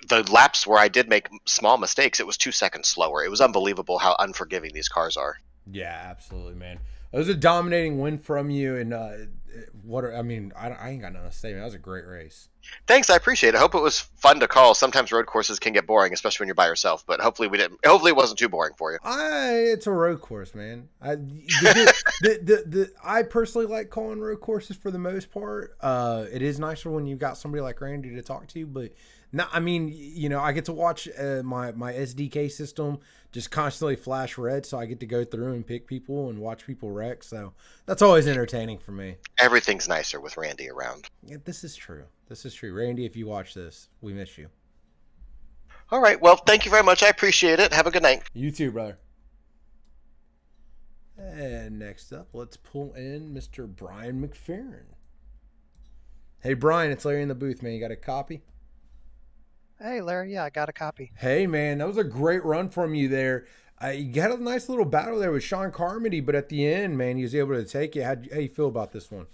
the laps where I did make small mistakes, it was 2 seconds slower. It was unbelievable how unforgiving these cars are. Yeah, absolutely, man. It was a dominating win from you, and I ain't got nothing to say, man. That was a great race. Thanks, I appreciate it. I hope it was fun to call. Sometimes road courses can get boring, especially when you're by yourself. But hopefully we didn't. Hopefully it wasn't too boring for you. It's a road course, man. I personally like calling road courses for the most part. It is nicer when you got somebody like Randy to talk to, but no, I mean, I get to watch my SDK system just constantly flash red, so I get to go through and pick people and watch people wreck. So that's always entertaining for me. Everything's nicer with Randy around. Yeah, this is true. Randy, if you watch this, we miss you. All right. Well, thank you very much. I appreciate it. Have a good night. You too, brother. And next up, let's pull in Mr. Brian McFerrin. Hey, Brian, it's Larry in the booth, man. You got a copy? Hey, Larry. Yeah, I got a copy. Hey, man, that was a great run from you there. You had a nice little battle there with Sean Carmody, but at the end, man, he was able to take it. How you feel about this one?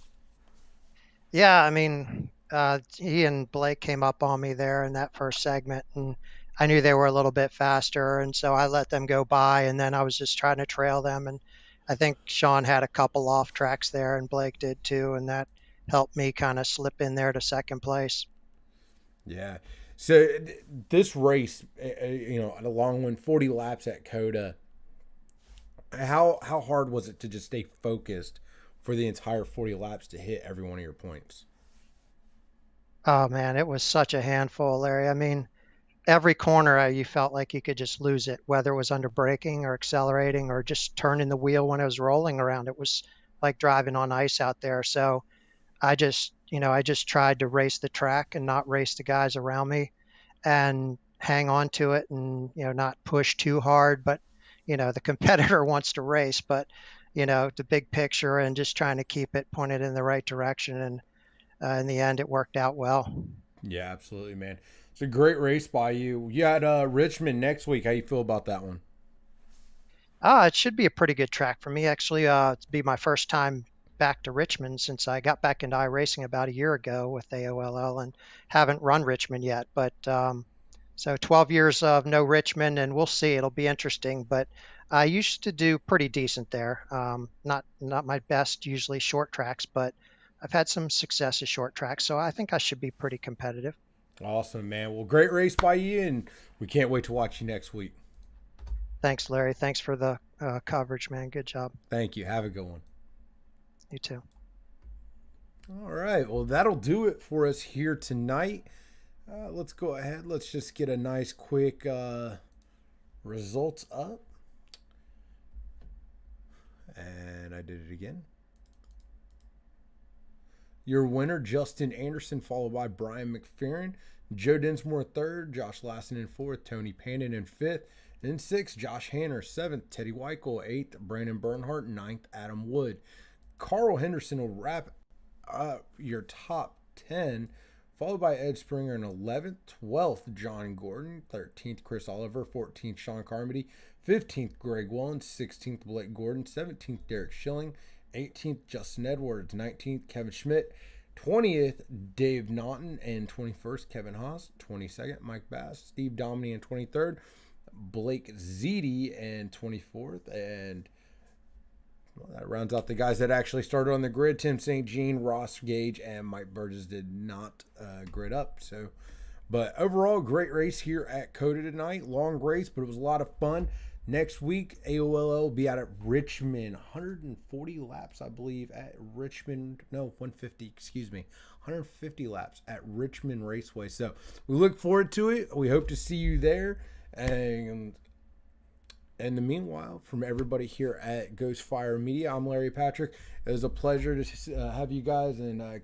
Yeah, I mean, he and Blake came up on me there in that first segment, and I knew they were a little bit faster, and so I let them go by, and then I was just trying to trail them, and I think Sean had a couple off tracks there, and Blake did too, and that helped me kind of slip in there to second place. Yeah. So this race, a long one, 40 laps at Coda. How hard was it to just stay focused for the entire 40 laps to hit every one of your points? Oh man, it was such a handful, Larry. I mean, every corner you felt like you could just lose it, whether it was under braking or accelerating or just turning the wheel when it was rolling around. It was like driving on ice out there. So I just tried to race the track and not race the guys around me and hang on to it and, not push too hard. But, the competitor wants to race, but, the big picture and just trying to keep it pointed in the right direction. And in the end, it worked out well. Yeah, absolutely, man. It's a great race by you. You had Richmond next week. How you feel about that one? It should be a pretty good track for me, actually. It'll be my first time back to Richmond since I got back into iRacing about a year ago with AOLL and haven't run Richmond yet. But so 12 years of no Richmond, and we'll see. It'll be interesting. But I used to do pretty decent there. Not my best, usually short tracks, but I've had some success at short tracks, so I think I should be pretty competitive. Awesome, man. Well, great race by you, and we can't wait to watch you next week. Thanks, Larry. Thanks for the coverage, man. Good job. Thank you. Have a good one. You too. All right. Well, that'll do it for us here tonight. Let's go ahead. Let's just get a nice quick results up. And I did it again. Your winner, Justin Anderson, followed by Brian McFerrin. Joe Dinsmore third, Josh Lassen in fourth, Tony Pannon in fifth. In sixth, Josh Hanner, seventh, Teddy Weichel, eighth, Brandon Bernhardt, ninth, Adam Wood. Carl Henderson will wrap up your top 10, followed by Ed Springer in 11th, 12th, John Gordon, 13th, Chris Oliver, 14th, Sean Carmody, 15th, Greg Wellens, 16th, Blake Gordon, 17th, Derek Schilling, 18th, Justin Edwards, 19th, Kevin Schmidt, 20th, Dave Naughton, and 21st, Kevin Haas, 22nd, Mike Bass, Steve Dominy, and 23rd, Blake Ziti, and 24th, and well, that rounds out the guys that actually started on the grid. Tim St. Jean, Ross Gage, and Mike Burgess did not grid up. So, but overall, great race here at COTA tonight. Long race, but it was a lot of fun. Next week, AOLL will be out at Richmond. 140 laps, I believe, at Richmond. No, 150, excuse me. 150 laps at Richmond Raceway. So we look forward to it. We hope to see you there. And in the meanwhile, from everybody here at Ghostfire Media, I'm Larry Patrick. It was a pleasure to have you guys, and